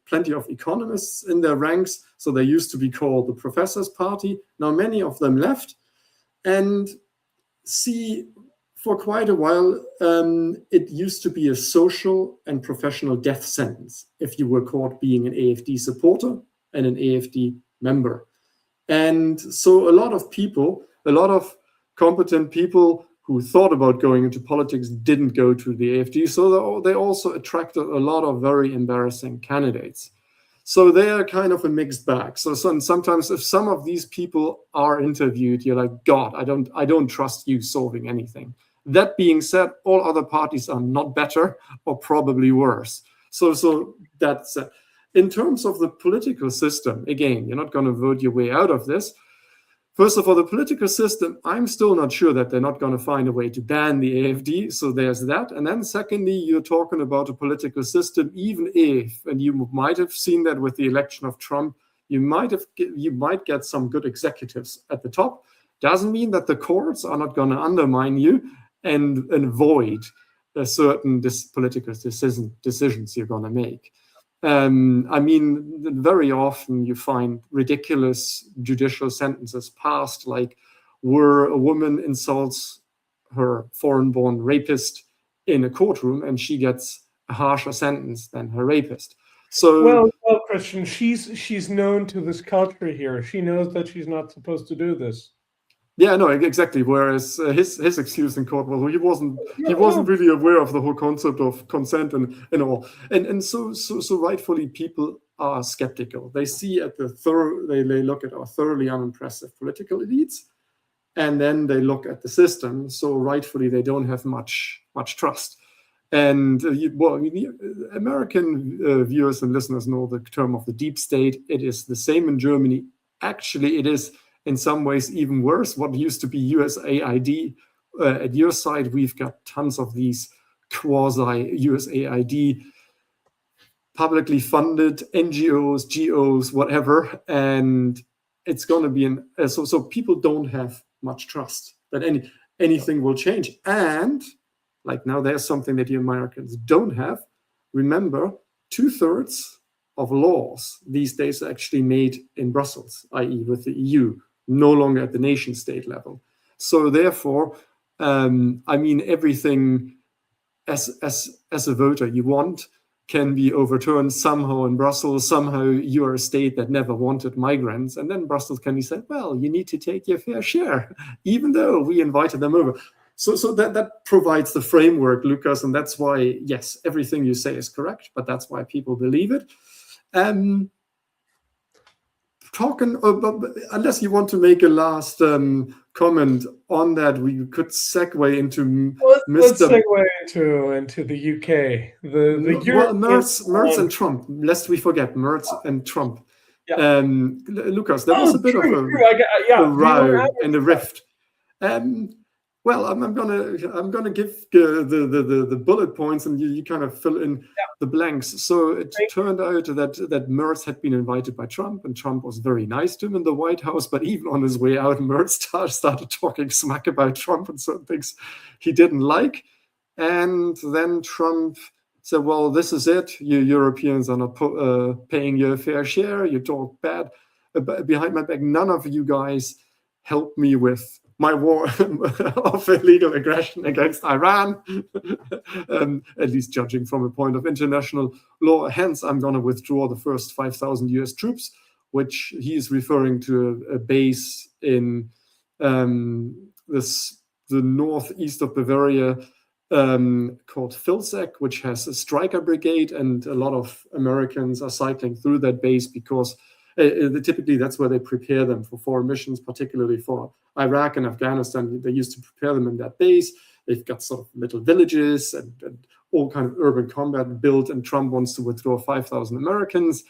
plenty of economists in their ranks, so they used to be called the Professors' Party. Now many of them left, and for quite a while, it used to be a social and professional death sentence if you were caught being an AfD supporter and an AfD member. And so a lot of competent people who thought about going into politics didn't go to the AfD. So they also attracted a lot of very embarrassing candidates. So they are kind of a mixed bag. So sometimes if some of these people are interviewed, you're like, God, I don't trust you solving anything. That being said, all other parties are not better or probably worse. So that's it. In terms of the political system, again, you're not going to vote your way out of this. First of all, the political system, I'm still not sure that they're not going to find a way to ban the AfD. So there's that. And then secondly, you're talking about a political system, even if, and you might have seen that with the election of Trump, you might get some good executives at the top. Doesn't mean that the courts are not going to undermine you and avoid certain political decisions you're going to make. I mean, very often you find ridiculous judicial sentences passed, like where a woman insults her foreign-born rapist in a courtroom and she gets a harsher sentence than her rapist. So, well, Christian, she's known to this culture here. She knows that she's not supposed to do this. Yeah, no, exactly. Whereas his excuse in court was he wasn't really aware of the whole concept of consent and all, and so rightfully people are skeptical. They see they look at our thoroughly unimpressive political elites, and then they look at the system. So rightfully they don't have much trust. And American viewers and listeners know the term of the deep state. It is the same in Germany. Actually, it is in some ways even worse. What used to be USAID, at your side, we've got tons of these quasi-USAID publicly funded NGOs, GOs, whatever, and it's going to be so people don't have much trust that anything will change. And like now, there's something that the Americans don't have. Remember, 2/3 of laws these days are actually made in Brussels, i.e. with the EU, no longer at the nation state level. So therefore, I mean, everything as a voter you want can be overturned somehow in Brussels. Somehow you are a state that never wanted migrants. And then Brussels can be said, well, you need to take your fair share, even though we invited them over. So that provides the framework, Lucas. And that's why, yes, everything you say is correct, but that's why people believe it. Talking about, unless you want to make a last comment on that, we could segue into let's segue into the UK. Merz and Trump. Lest we forget Merz and Trump. Yeah. Lucas, there was a bit of a row and a rift. Well, I'm gonna give the bullet points, and you kind of fill in the blanks. So it turned out that Merz had been invited by Trump, and Trump was very nice to him in the White House. But even on his way out, Merz started talking smack about Trump and certain things he didn't like. And then Trump said, "Well, this is it. You Europeans are not paying your fair share. You talk bad behind my back. None of you guys helped me with my war of illegal aggression against Iran, at least judging from a point of international law. Hence, I'm going to withdraw the first 5,000 US troops," which he is referring to a base in the northeast of Bavaria called Vilsack, which has a striker brigade, and a lot of Americans are cycling through that base because typically that's where they prepare them for foreign missions, particularly for Iraq and Afghanistan. They used to prepare them in that base. They've got sort of little villages and all kind of urban combat built, and Trump wants to withdraw 5,000 Americans.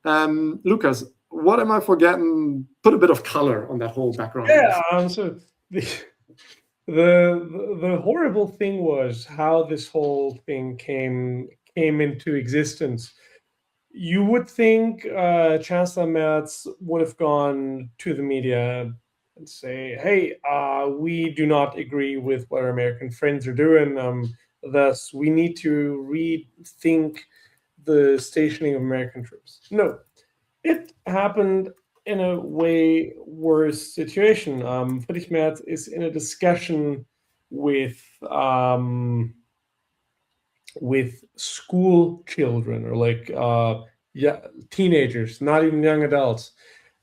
Lucas, what am I forgetting? Put a bit of color on that whole background. Yeah, so the horrible thing was how this whole thing came into existence. You would think Chancellor Merz would have gone to the media and say, hey, we do not agree with what our American friends are doing. Thus, we need to rethink the stationing of American troops. No, it happened in a way worse situation. Friedrich Merz is in a discussion with school children, or like teenagers, not even young adults.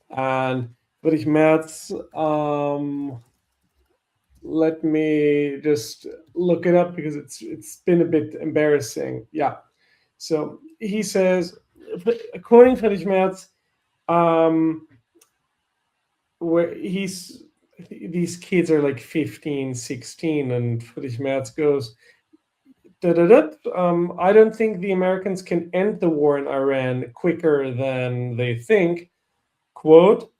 And Friedrich Merz, let me just look it up because it's been a bit embarrassing. Yeah. So he says, quoting Friedrich Merz, where these kids are like 15, 16, and Friedrich Merz goes, I don't think the Americans can end the war in Iran quicker than they think, quote,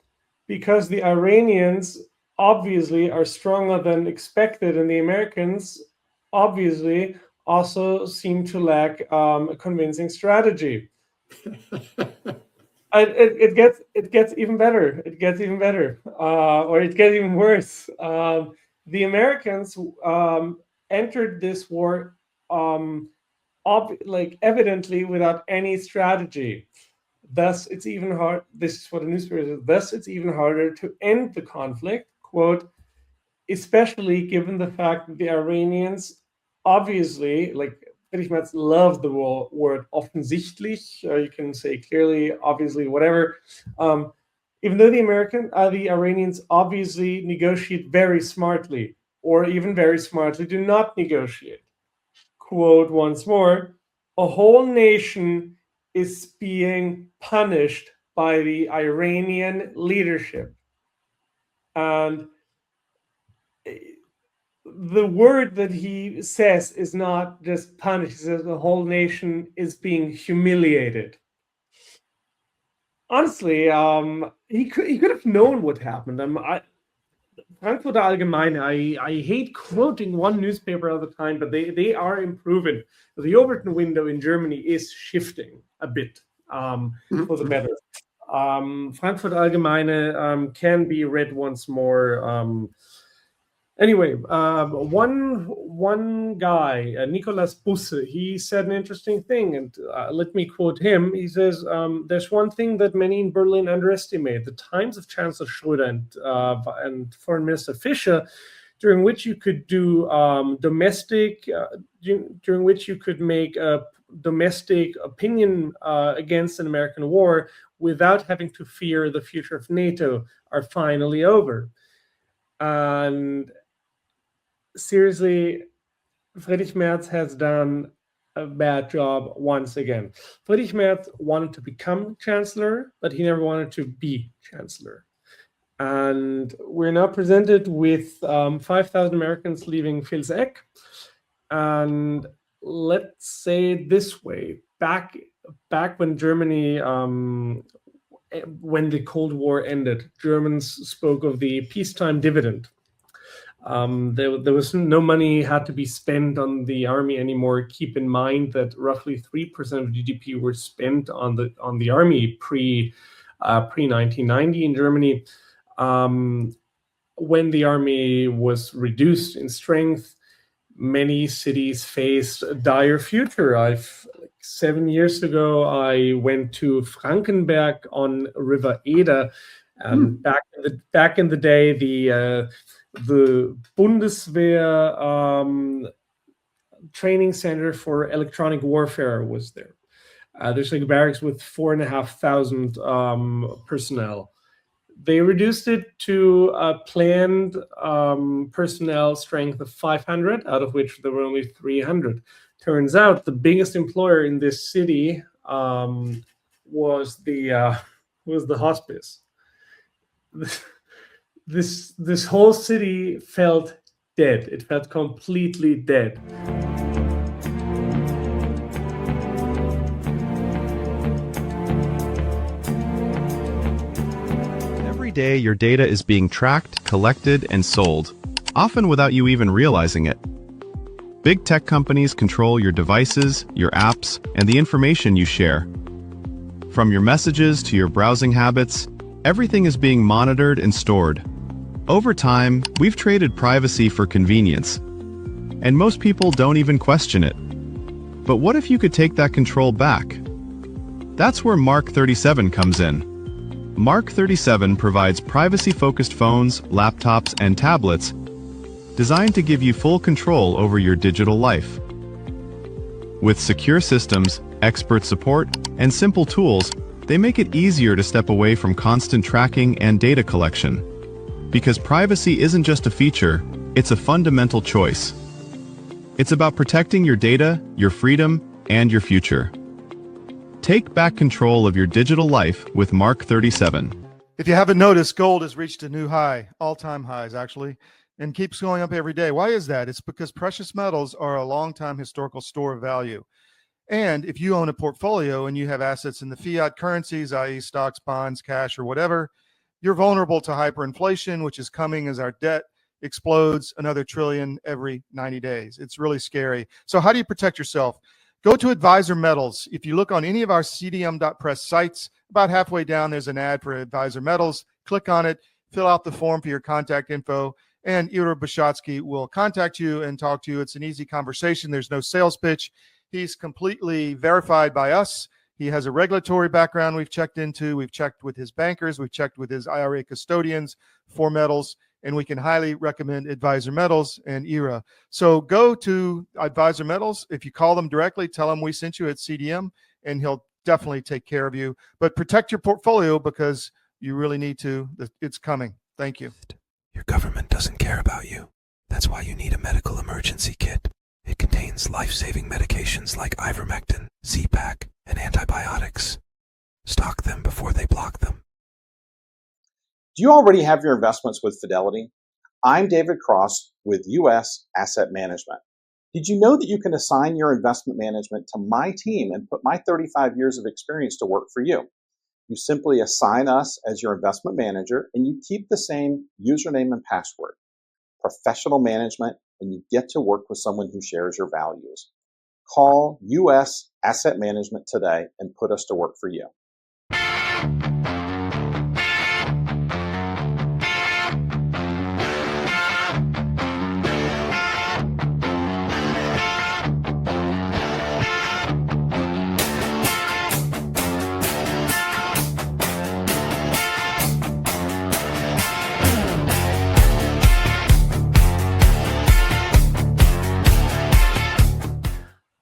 because the Iranians obviously are stronger than expected, and the Americans obviously also seem to lack a convincing strategy. It gets even better. It gets even better, or it gets even worse. The Americans entered this war evidently without any strategy. Thus, it's even hard. This is what the newspaper says. Thus, it's even harder to end the conflict. Quote, especially given the fact that the Iranians obviously, like Friedrich Merz loved the word offensichtlich. You can say clearly, obviously, whatever. Even though the Iranians obviously negotiate very smartly, or even very smartly do not negotiate. Quote once more, a whole nation is being punished by the Iranian leadership. And the word that he says is not just punished, he says the whole nation is being humiliated. Honestly, he could have known what happened. Frankfurter Allgemeine, I hate quoting one newspaper at a time, but they are improving. The Overton window in Germany is shifting a bit for the better. Frankfurter Allgemeine can be read once more. Anyway, one guy, Nicolas Busse, he said an interesting thing, and let me quote him. He says, "There's one thing that many in Berlin underestimate: the times of Chancellor Schröder and Foreign Minister Fischer, during which you could do during which you could make a domestic opinion against an American war without having to fear the future of NATO, are finally over." And seriously, Friedrich Merz has done a bad job once again. Friedrich Merz wanted to become chancellor, but he never wanted to be chancellor. And we're now presented with 5,000 Americans leaving Phil's Eck. And let's say it this way, back when Germany, when the Cold War ended, Germans spoke of the peacetime dividend. There was no money had to be spent on the army anymore. Keep in mind that roughly 3% of GDP were spent on the army pre 1990 in Germany. When the army was reduced in strength, many cities faced a dire future. 7 years ago, I went to Frankenberg on River Eder, and back in the day, the Bundeswehr training center for electronic warfare was there. There's like barracks with 4,500 personnel. They reduced it to a planned personnel strength of 500, out of which there were only 300. Turns out the biggest employer in this city was the hospice. This whole city felt dead. It felt completely dead. Every day, your data is being tracked, collected, and sold, often without you even realizing it. Big tech companies control your devices, your apps, and the information you share. From your messages to your browsing habits, everything is being monitored and stored. Over time, we've traded privacy for convenience, and most people don't even question it. But what if you could take that control back? That's where Mark 37 comes in. Mark 37 provides privacy-focused phones, laptops, and tablets designed to give you full control over your digital life. With secure systems, expert support, and simple tools, they make it easier to step away from constant tracking and data collection. Because privacy isn't just a feature, it's a fundamental choice. It's about protecting your data, your freedom, and your future. Take back control of your digital life with Mark 37. If you haven't noticed, gold has reached a new high, all-time highs actually, and keeps going up every day. Why is that? It's because precious metals are a long-time historical store of value. And if you own a portfolio and you have assets in the fiat currencies, i.e. stocks, bonds, cash, or whatever, you're vulnerable to hyperinflation, which is coming as our debt explodes another trillion every 90 days. It's really scary. So how do you protect yourself? Go to Advisor Metals. If you look on any of our cdm.press sites, about halfway down, there's an ad for Advisor Metals. Click on it, fill out the form for your contact info, and Euro Bytes will contact you and talk to you. It's an easy conversation. There's no sales pitch. He's completely verified by us. He has a regulatory background we've checked into. We've checked with his bankers. We've checked with his IRA custodians for metals, and we can highly recommend Advisor Metals and ERA. So go to Advisor Metals. If you call them directly, tell them we sent you at CDM, and he'll definitely take care of you. But protect your portfolio because you really need to. It's coming. Thank you. Your government doesn't care about you. That's why you need a medical emergency kit. It contains life-saving medications like ivermectin, Z-Pak, and antibiotics. Stock them before they block them. Do you already have your investments with Fidelity? I'm David Cross with U.S. Asset Management. Did you know that you can assign your investment management to my team and put my 35 years of experience to work for you? You simply assign us as your investment manager, and you keep the same username and password. Professional management, and you get to work with someone who shares your values. Call US Asset Management today and put us to work for you.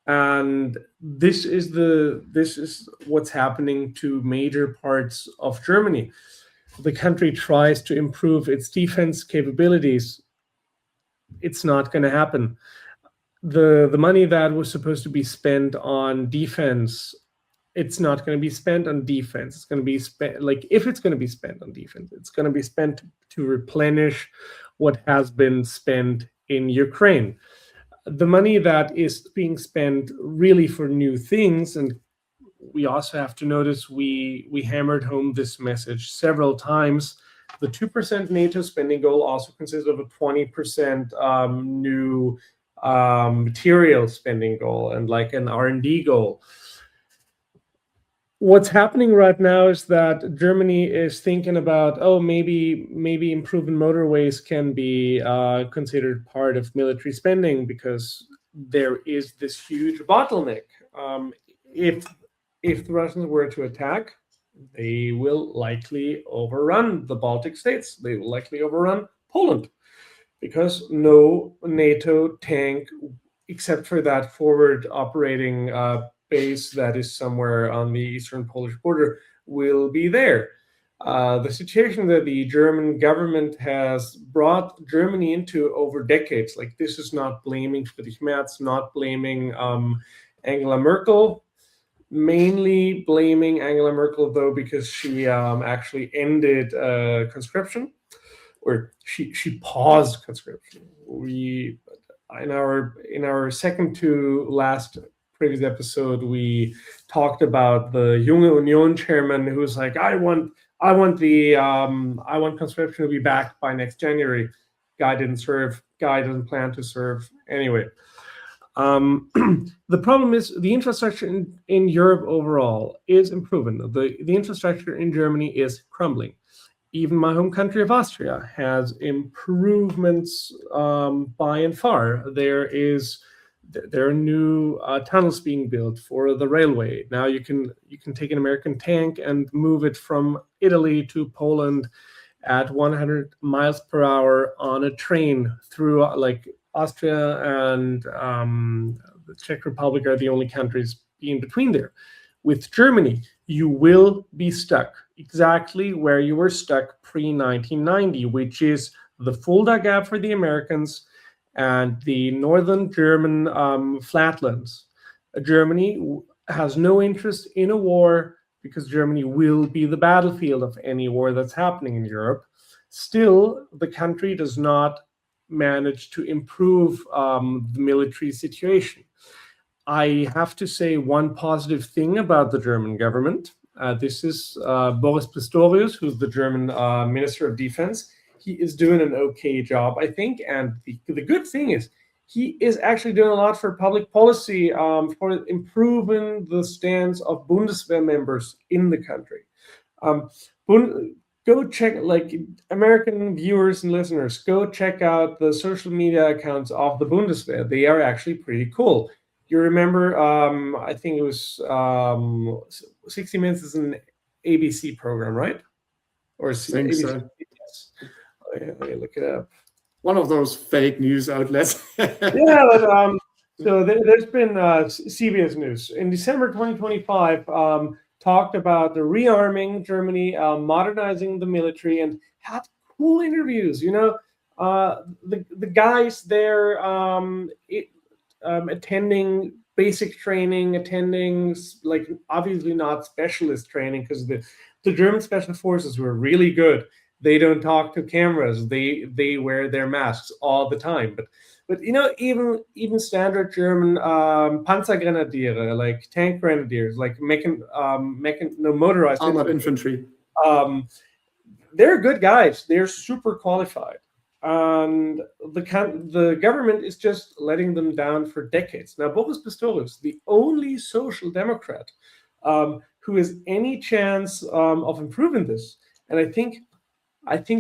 And this is what's happening to major parts of Germany. The country tries to improve its defense capabilities. It's not going to happen. The money that was supposed to be spent on defense, it's not going to be spent on defense. It's going to be spent, like, if it's going to be spent on defense, it's going to be spent to replenish what has been spent in Ukraine. The money that is being spent really for new things, and we also have to notice we hammered home this message several times. The 2% NATO spending goal also consists of a 20% new material spending goal and like an R&D goal. What's happening right now is that Germany is thinking about, maybe improving motorways can be considered part of military spending because there is this huge bottleneck. If the Russians were to attack, they will likely overrun the Baltic states. They will likely overrun Poland because no NATO tank, except for that forward operating base that is somewhere on the eastern Polish border, will be there. The situation that the German government has brought Germany into over decades, like this is not blaming Friedrich Merz, not blaming Angela Merkel, mainly blaming Angela Merkel though because she actually ended conscription, or she paused conscription. We in our second to last previous episode, we talked about the Junge Union chairman who was like, I want conscription to be back by next January. Guy didn't serve. Guy doesn't plan to serve anyway. The problem is the infrastructure in Europe overall is improving. The infrastructure in Germany is crumbling. Even my home country of Austria has improvements by and far. There are new tunnels being built for the railway. Now you can take an American tank and move it from Italy to Poland at 100 miles per hour on a train through like Austria and the Czech Republic are the only countries in between there. With Germany, you will be stuck exactly where you were stuck pre-1990, which is the Fulda Gap for the Americans and the northern German flatlands. Germany has no interest in a war because Germany will be the battlefield of any war that's happening in Europe. Still, the country does not manage to improve the military situation. I have to say one positive thing about the German government. This is Boris Pistorius, who's the German Minister of Defense. He is doing an okay job, I think. And the good thing is he is actually doing a lot for public policy, for improving the stance of Bundeswehr members in the country. Go check, like American viewers and listeners, go check out the social media accounts of the Bundeswehr. They are actually pretty cool. You remember, I think it was 60 Minutes is an ABC program, right? Or I think ABC? so. Yes. Let me look it up. One of those fake news outlets. Yeah, but so there's been CBS News in December 2025 talked about the rearming Germany, modernizing the military, and had cool interviews. You know, the guys there attending basic training, attending like obviously not specialist training because the German special forces were really good. They don't talk to cameras. They wear their masks all the time. But even standard German Panzergrenadiere, like tank grenadiers, like motorized armored infantry. They're good guys. They're super qualified, and the government is just letting them down for decades. Now, Boris Pistorius, the only social democrat who has any chance of improving this, and I think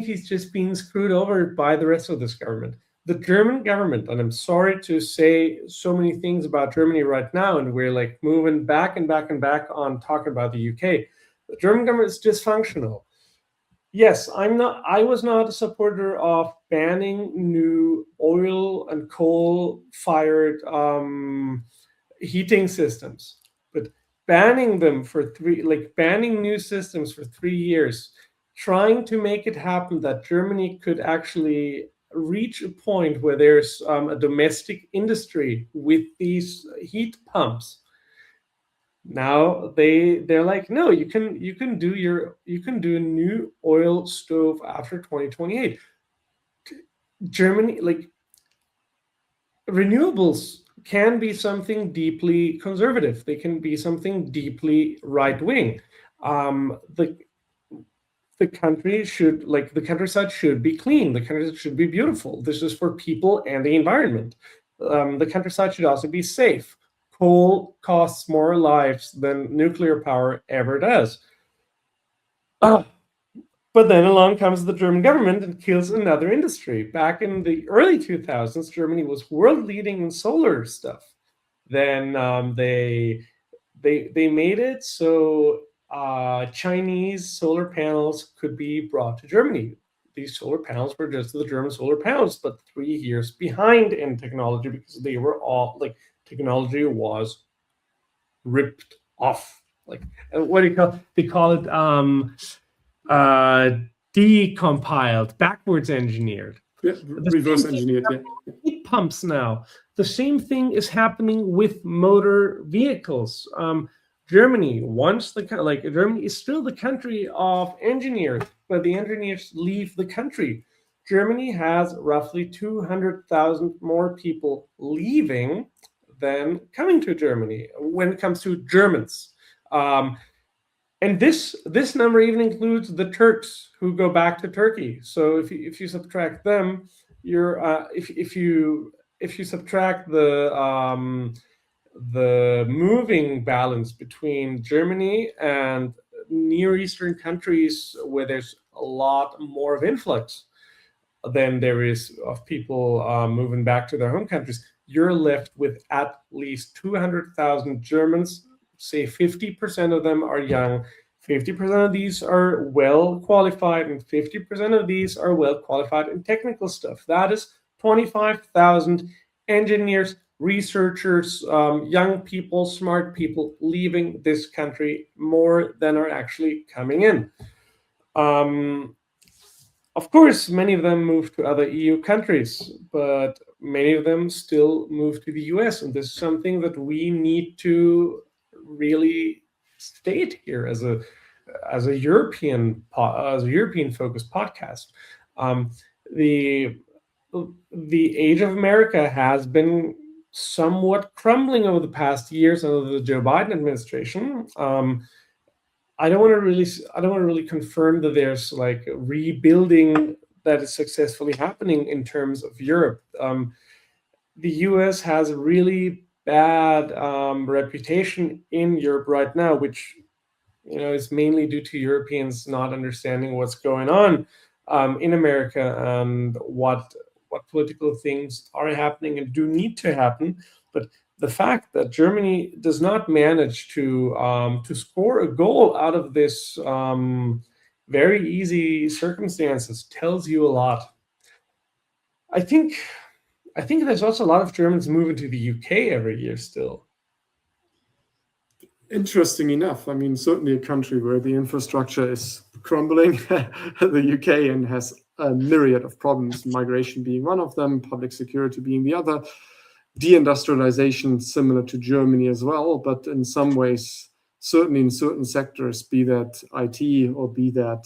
he's just being screwed over by the rest of this government. The German government, and I'm sorry to say so many things about Germany right now, and we're like moving back and back and back on talking about the UK. The German government is dysfunctional. Yes, I was not a supporter of banning new oil and coal-fired heating systems, but banning them banning new systems for 3 years, trying to make it happen that Germany could actually reach a point where there's a domestic industry with these heat pumps. Now they're like, no, you can do a new oil stove after 2028. Germany, like, renewables can be something deeply conservative. They can be something deeply right wing. The country should, like, the countryside should be clean. The countryside should be beautiful. This is for people and the environment. The countryside should also be safe. Coal costs more lives than nuclear power ever does. But then along comes the German government and kills another industry. Back in the early 2000s, Germany was world leading in solar stuff. Then they made it so Chinese solar panels could be brought to Germany. These solar panels were just the German solar panels, but 3 years behind in technology because they were all like, technology was ripped off. Like, what do you call? They call it decompiled, backwards engineered. Yeah, reverse engineered. Yeah. Heat pumps now. The same thing is happening with motor vehicles. Germany, Germany is still the country of engineers, but the engineers leave the country. Germany has roughly 200,000 more people leaving than coming to Germany when it comes to Germans. And this number even includes the Turks who go back to Turkey. So if you subtract them, if you subtract the moving balance between Germany and Near Eastern countries where there's a lot more of influx than there is of people moving back to their home countries, you're left with at least 200,000 Germans. Say 50% of them are young, 50% of these are well qualified, and 50% of these are well qualified in technical stuff. That is 25,000 engineers, researchers, young people, smart people leaving this country, more than are actually coming in. Of course, many of them move to other EU countries, but many of them still move to the US, and this is something that we need to really state here as a European focused podcast. The age of America has been somewhat crumbling over the past years under the Joe Biden administration. I don't want to really confirm that there's like rebuilding that is successfully happening in terms of Europe. The US has a really bad reputation in Europe right now, which is mainly due to Europeans not understanding what's going on in America and what political things are happening and do need to happen. But the fact that Germany does not manage to score a goal out of this very easy circumstances tells you a lot. I think there's also a lot of Germans moving to the UK every year still. Interesting enough, I mean, certainly a country where the infrastructure is crumbling, the UK, and has a myriad of problems, migration being one of them, public security being the other, deindustrialization similar to Germany as well, but in some ways, certainly in certain sectors, be that IT or be that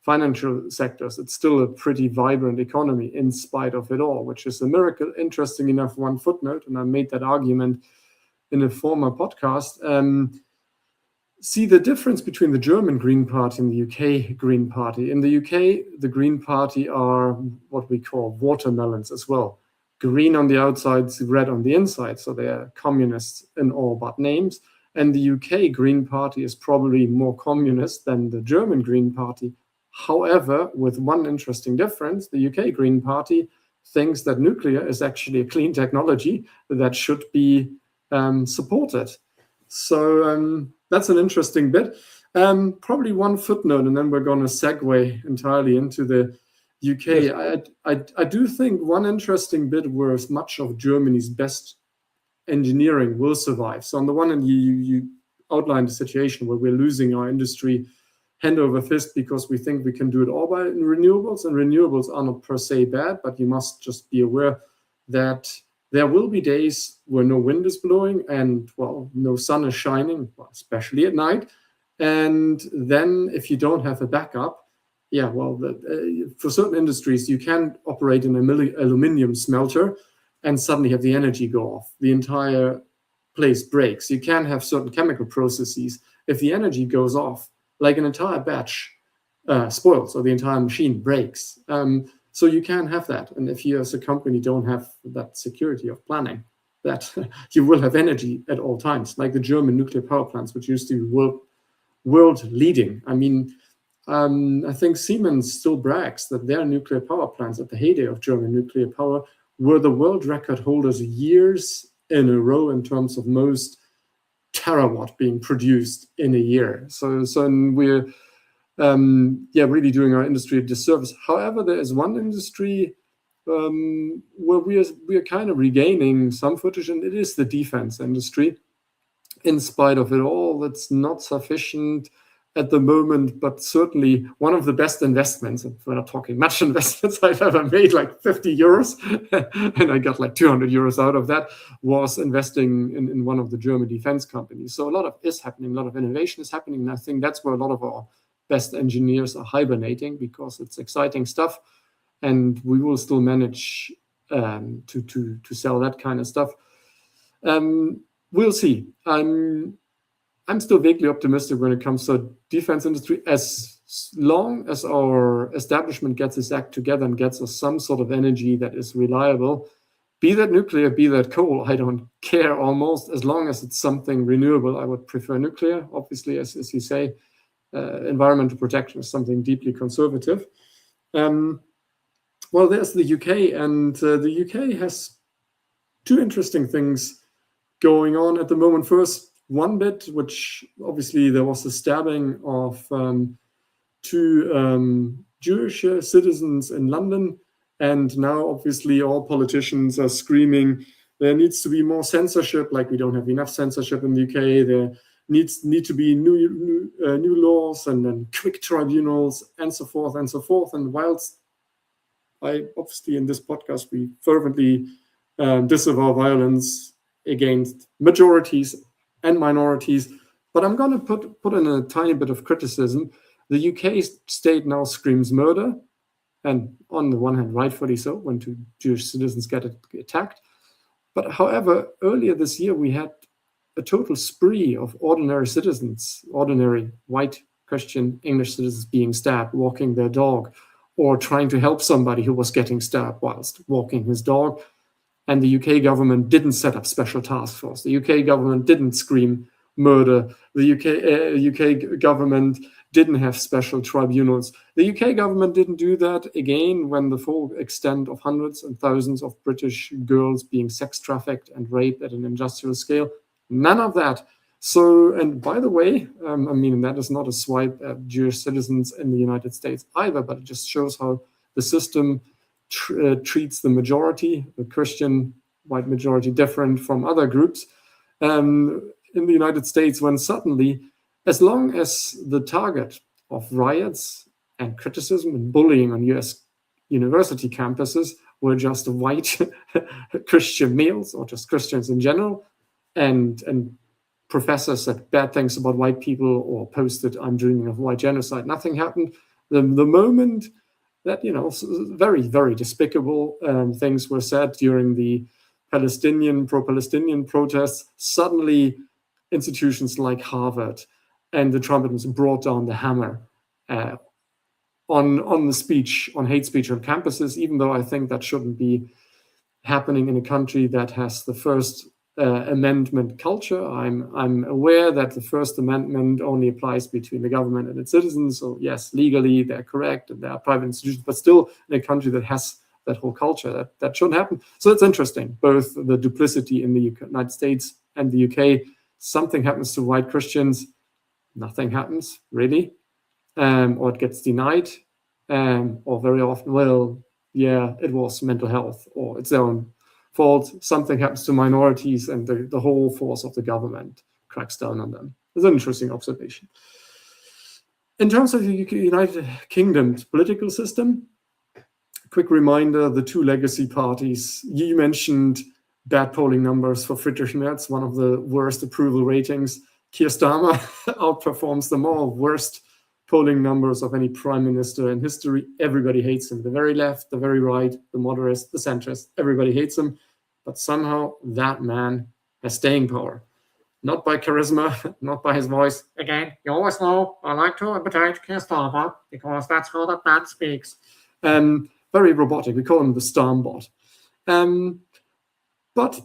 financial sectors, it's still a pretty vibrant economy in spite of it all, which is a miracle. Interesting enough, one footnote, and I made that argument in a former podcast. See the difference between the German Green Party and the UK Green Party. In the UK, the Green Party are what we call watermelons as well. Green on the outside, red on the inside. So they are communists in all but names. And the UK Green Party is probably more communist than the German Green Party. However, with one interesting difference, the UK Green Party thinks that nuclear is actually a clean technology that should be supported. So that's an interesting bit. Probably one footnote, and then we're going to segue entirely into the UK. I do think one interesting bit where much of Germany's best engineering will survive. So on the one hand, you outlined a situation where we're losing our industry hand over fist because we think we can do it all by renewables, and renewables are not per se bad, but you must just be aware that there will be days where no wind is blowing and, well, no sun is shining, especially at night. And then if you don't have a backup, for certain industries, you can operate in an aluminium smelter and suddenly have the energy go off. The entire place breaks. You can have certain chemical processes. If the energy goes off, like an entire batch spoils or the entire machine breaks. So you can have that. And if you as a company don't have that security of planning, that you will have energy at all times, like the German nuclear power plants, which used to be world leading. I mean, I think Siemens still brags that their nuclear power plants at the heyday of German nuclear power were the world record holders years in a row in terms of most terawatt being produced in a year. So we're really doing our industry a disservice. However, there is one industry where we are kind of regaining some footage, and it is the defense industry. In spite of it all, that's not sufficient at the moment, but certainly one of the best investments, and we're not talking much investments I've ever made, like 50 euros, and I got like 200 euros out of that, was investing in one of the German defense companies. So a lot of is happening, a lot of innovation is happening, and I think that's where a lot of our best engineers are hibernating, because it's exciting stuff, and we will still manage to sell that kind of stuff. We'll see. I'm still vaguely optimistic when it comes to defense industry, as long as our establishment gets its act together and gets us some sort of energy that is reliable, be that nuclear, be that coal, I don't care almost, as long as it's something renewable. I would prefer nuclear, obviously, as you say. Environmental protection is something deeply conservative. Well, there's the UK, and the UK has two interesting things going on at the moment. First, one bit, which obviously there was a stabbing of two Jewish citizens in London, and now obviously all politicians are screaming there needs to be more censorship, like we don't have enough censorship in the UK. There need to be new laws and then quick tribunals and so forth and so forth. And whilst I obviously in this podcast we fervently disavow violence against majorities and minorities, but I'm going to put in a tiny bit of criticism. The UK state now screams murder, and on the one hand, rightfully so, when two Jewish citizens get attacked. But however, earlier this year, we had a total spree of ordinary citizens, ordinary white Christian English citizens being stabbed, walking their dog, or trying to help somebody who was getting stabbed whilst walking his dog. And the UK government didn't set up special task force. The UK government didn't scream murder. The UK government didn't have special tribunals. The UK government didn't do that again when the full extent of hundreds and thousands of British girls being sex trafficked and raped at an industrial scale. None of that. So, and by the way, I mean, that is not a swipe at Jewish citizens in the United States either, but it just shows how the system treats the majority, the Christian white majority, different from other groups. In the United States, when suddenly, as long as the target of riots and criticism and bullying on US university campuses were just white Christian males or just Christians in general, and professors said bad things about white people or posted, "I'm dreaming of white genocide," nothing happened. The moment that, very, very despicable things were said during the pro-Palestinian protests, suddenly institutions like Harvard and the Trump administration brought down the hammer on the speech, on hate speech on campuses, even though I think that shouldn't be happening in a country that has the First Amendment culture. I'm aware that the First Amendment only applies between the government and its citizens. So yes, legally they're correct and they are private institutions, but still in a country that has that whole culture, that shouldn't happen. So it's interesting, both the duplicity in the United States and the UK. Something happens to white Christians, nothing happens really, or it gets denied, or very often, well, yeah, it was mental health or its own fault. Something happens to minorities and the whole force of the government cracks down on them. It's an interesting observation. In terms of the United Kingdom's political system, quick reminder, the two legacy parties, you mentioned bad polling numbers for Friedrich Merz, one of the worst approval ratings. Keir Starmer outperforms them all, worst polling numbers of any prime minister in history. Everybody hates him. The very left, the very right, the moderates, the centrists, everybody hates him. But somehow that man has staying power. Not by charisma, not by his voice. Again, you always know I like to imitate Keir Starmer because that's how that man speaks. Very robotic. We call him the Starmbot. But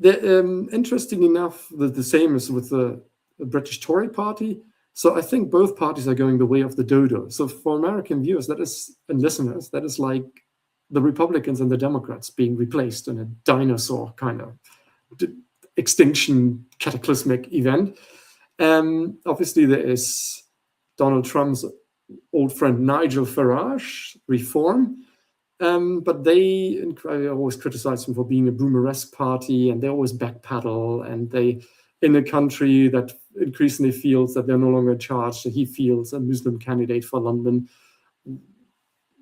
interesting enough, the same is with the British Tory party. So I think both parties are going the way of the dodo. So for American viewers, and listeners, that is like the Republicans and the Democrats being replaced in a dinosaur kind of extinction cataclysmic event. Obviously, there is Donald Trump's old friend Nigel Farage, Reform. But I always criticize him for being a boomeresque party, and they always backpedal, and they, in a country that increasingly feels that they're no longer in charge, that he feels a Muslim candidate for London.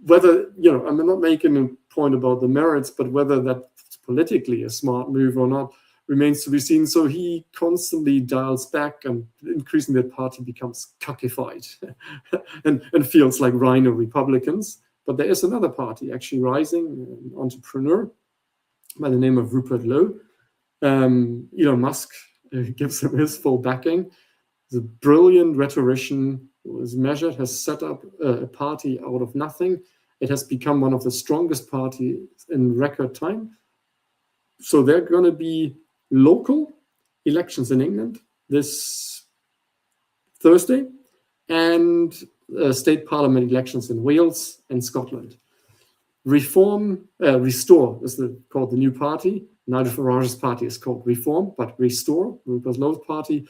Whether, I'm not making a point about the merits, but whether that's politically a smart move or not remains to be seen. So he constantly dials back, and increasingly the party becomes cockified and feels like rhino Republicans. But there is another party actually rising, an entrepreneur by the name of Rupert Lowe. Elon Musk gives him his full backing. He's a brilliant rhetorician who is measured, has set up a party out of nothing. It has become one of the strongest parties in record time. So there are going to be local elections in England this Thursday, and state parliament elections in Wales and Scotland. Restore is called the new party. Nigel Farage's party is called Reform, but Restore, Rupert Lowe's party,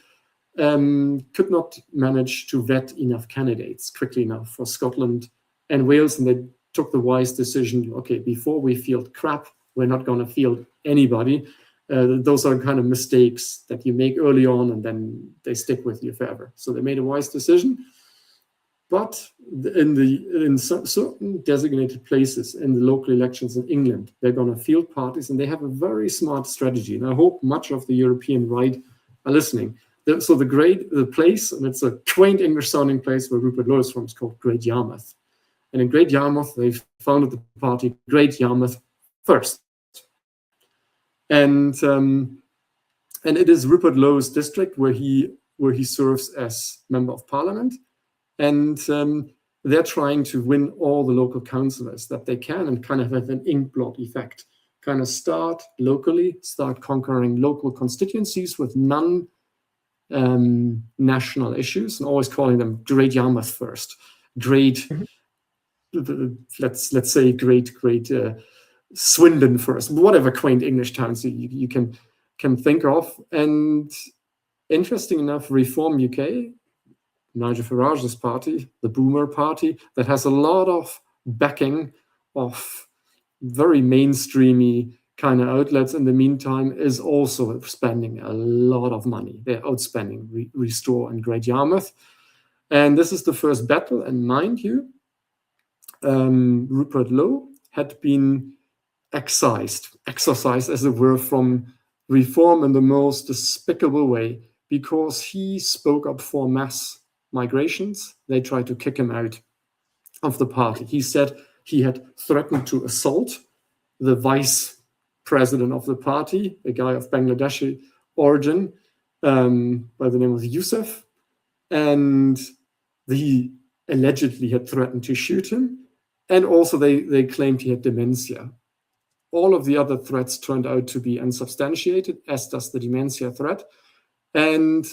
could not manage to vet enough candidates quickly enough for Scotland and Wales, and they took the wise decision, okay, before we field crap, we're not going to field anybody. Those are kind of mistakes that you make early on, and then they stick with you forever. So they made a wise decision. But in certain designated places in the local elections in England, they're going to field parties, and they have a very smart strategy. And I hope much of the European right are listening. So the place, and it's a quaint English-sounding place where Rupert Lowe is from, is called Great Yarmouth. And in Great Yarmouth, they founded the party Great Yarmouth First. And it is Rupert Lowe's district where he serves as Member of Parliament. And they're trying to win all the local councillors that they can, and kind of have an inkblot effect. Kind of start locally, start conquering local constituencies with non-national issues, and always calling them Great Yarmouth First. Great, let's say Great Swindon First. Whatever quaint English towns you can think of. And interesting enough, Reform UK, Nigel Farage's party, the Boomer Party, that has a lot of backing of very mainstreamy kind of outlets in the meantime, is also spending a lot of money. They're outspending Restore and Great Yarmouth. And this is the first battle. And mind you, Rupert Lowe had been excised, as it were, from Reform in the most despicable way, because he spoke up for mass migrations. They tried to kick him out of the party. He said he had threatened to assault the vice president of the party, a guy of Bangladeshi origin by the name of Yusuf, and he allegedly had threatened to shoot him, and also they claimed he had dementia. All of the other threats turned out to be unsubstantiated, as does the dementia threat. And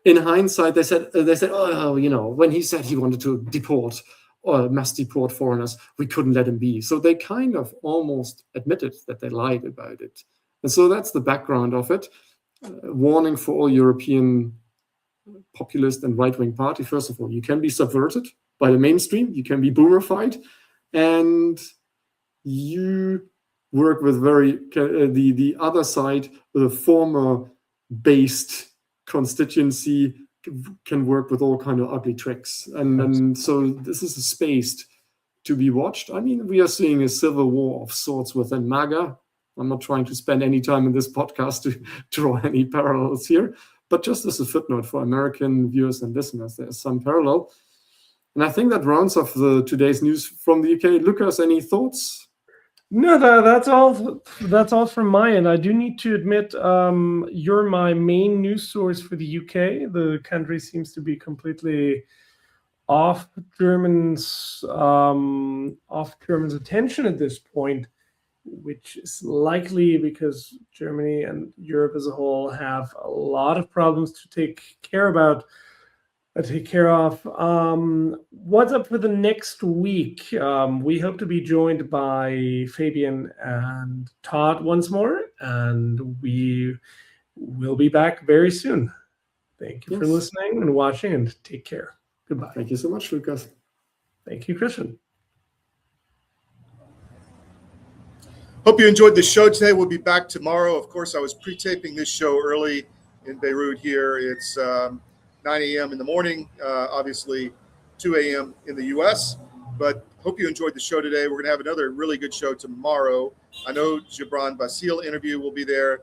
in hindsight, they said, oh, when he said he wanted to deport or mass deport foreigners, we couldn't let him be. So they kind of almost admitted that they lied about it. And so that's the background of it. Warning for all European populist and right-wing party. First of all, you can be subverted by the mainstream. You can be boomerified. And you work with the other side, the former based constituency, can work with all kind of ugly tricks. And so this is a space to be watched. I mean, we are seeing a civil war of sorts within MAGA. I'm not trying to spend any time in this podcast to draw any parallels here, but just as a footnote for American viewers and listeners, there's some parallel. And I think that rounds off today's news from the UK. Lucas, any thoughts? No, that's all from my end. I do need to admit, you're my main news source for the UK. The country seems to be completely off Germans' attention at this point, which is likely because Germany and Europe as a whole have a lot of problems to take care of. What's up for the next week? We hope to be joined by Fabian and Todd once more, and we will be back very soon. Thank you for listening and watching, and take care. Goodbye. Thank you so much, Lucas. Thank you, Christian. Hope you enjoyed the show today. We'll be back tomorrow. Of course, I was pre-taping this show early in Beirut here. It's 9 a.m. in the morning, obviously 2 a.m. in the U.S., but hope you enjoyed the show today. We're going to have another really good show tomorrow. I know Gibran Basile interview will be there,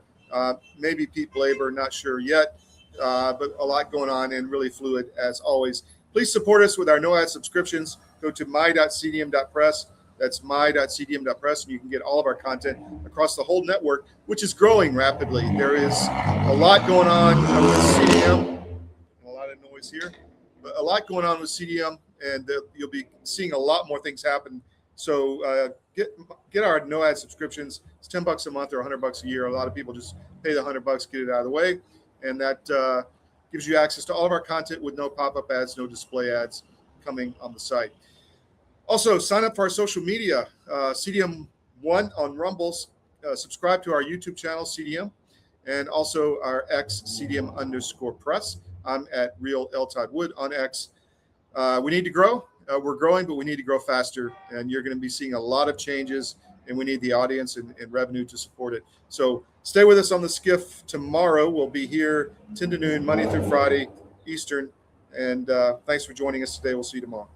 maybe Pete Blaber, not sure yet, but a lot going on and really fluid as always. Please support us with our no-ad subscriptions. Go to my.cdm.press. That's my.cdm.press, and you can get all of our content across the whole network, which is growing rapidly. There is a lot going on with CDM. Here, but a lot going on with CDM, and you'll be seeing a lot more things happen. So get our no ad subscriptions. It's $10 a month or $100 a year. A lot of people just pay the $100, get it out of the way, and that gives you access to all of our content with no pop-up ads, no display ads coming on the site. Also, sign up for our social media, CDM1 on Rumbles. Subscribe to our YouTube channel, CDM, and also our X, CDM_press. I'm at Real L. Todd Wood on X. We need to grow. We're growing, but we need to grow faster. And you're going to be seeing a lot of changes, and we need the audience and revenue to support it. So stay with us on the SCIF tomorrow. We'll be here 10 to noon, Monday through Friday, Eastern. And thanks for joining us today. We'll see you tomorrow.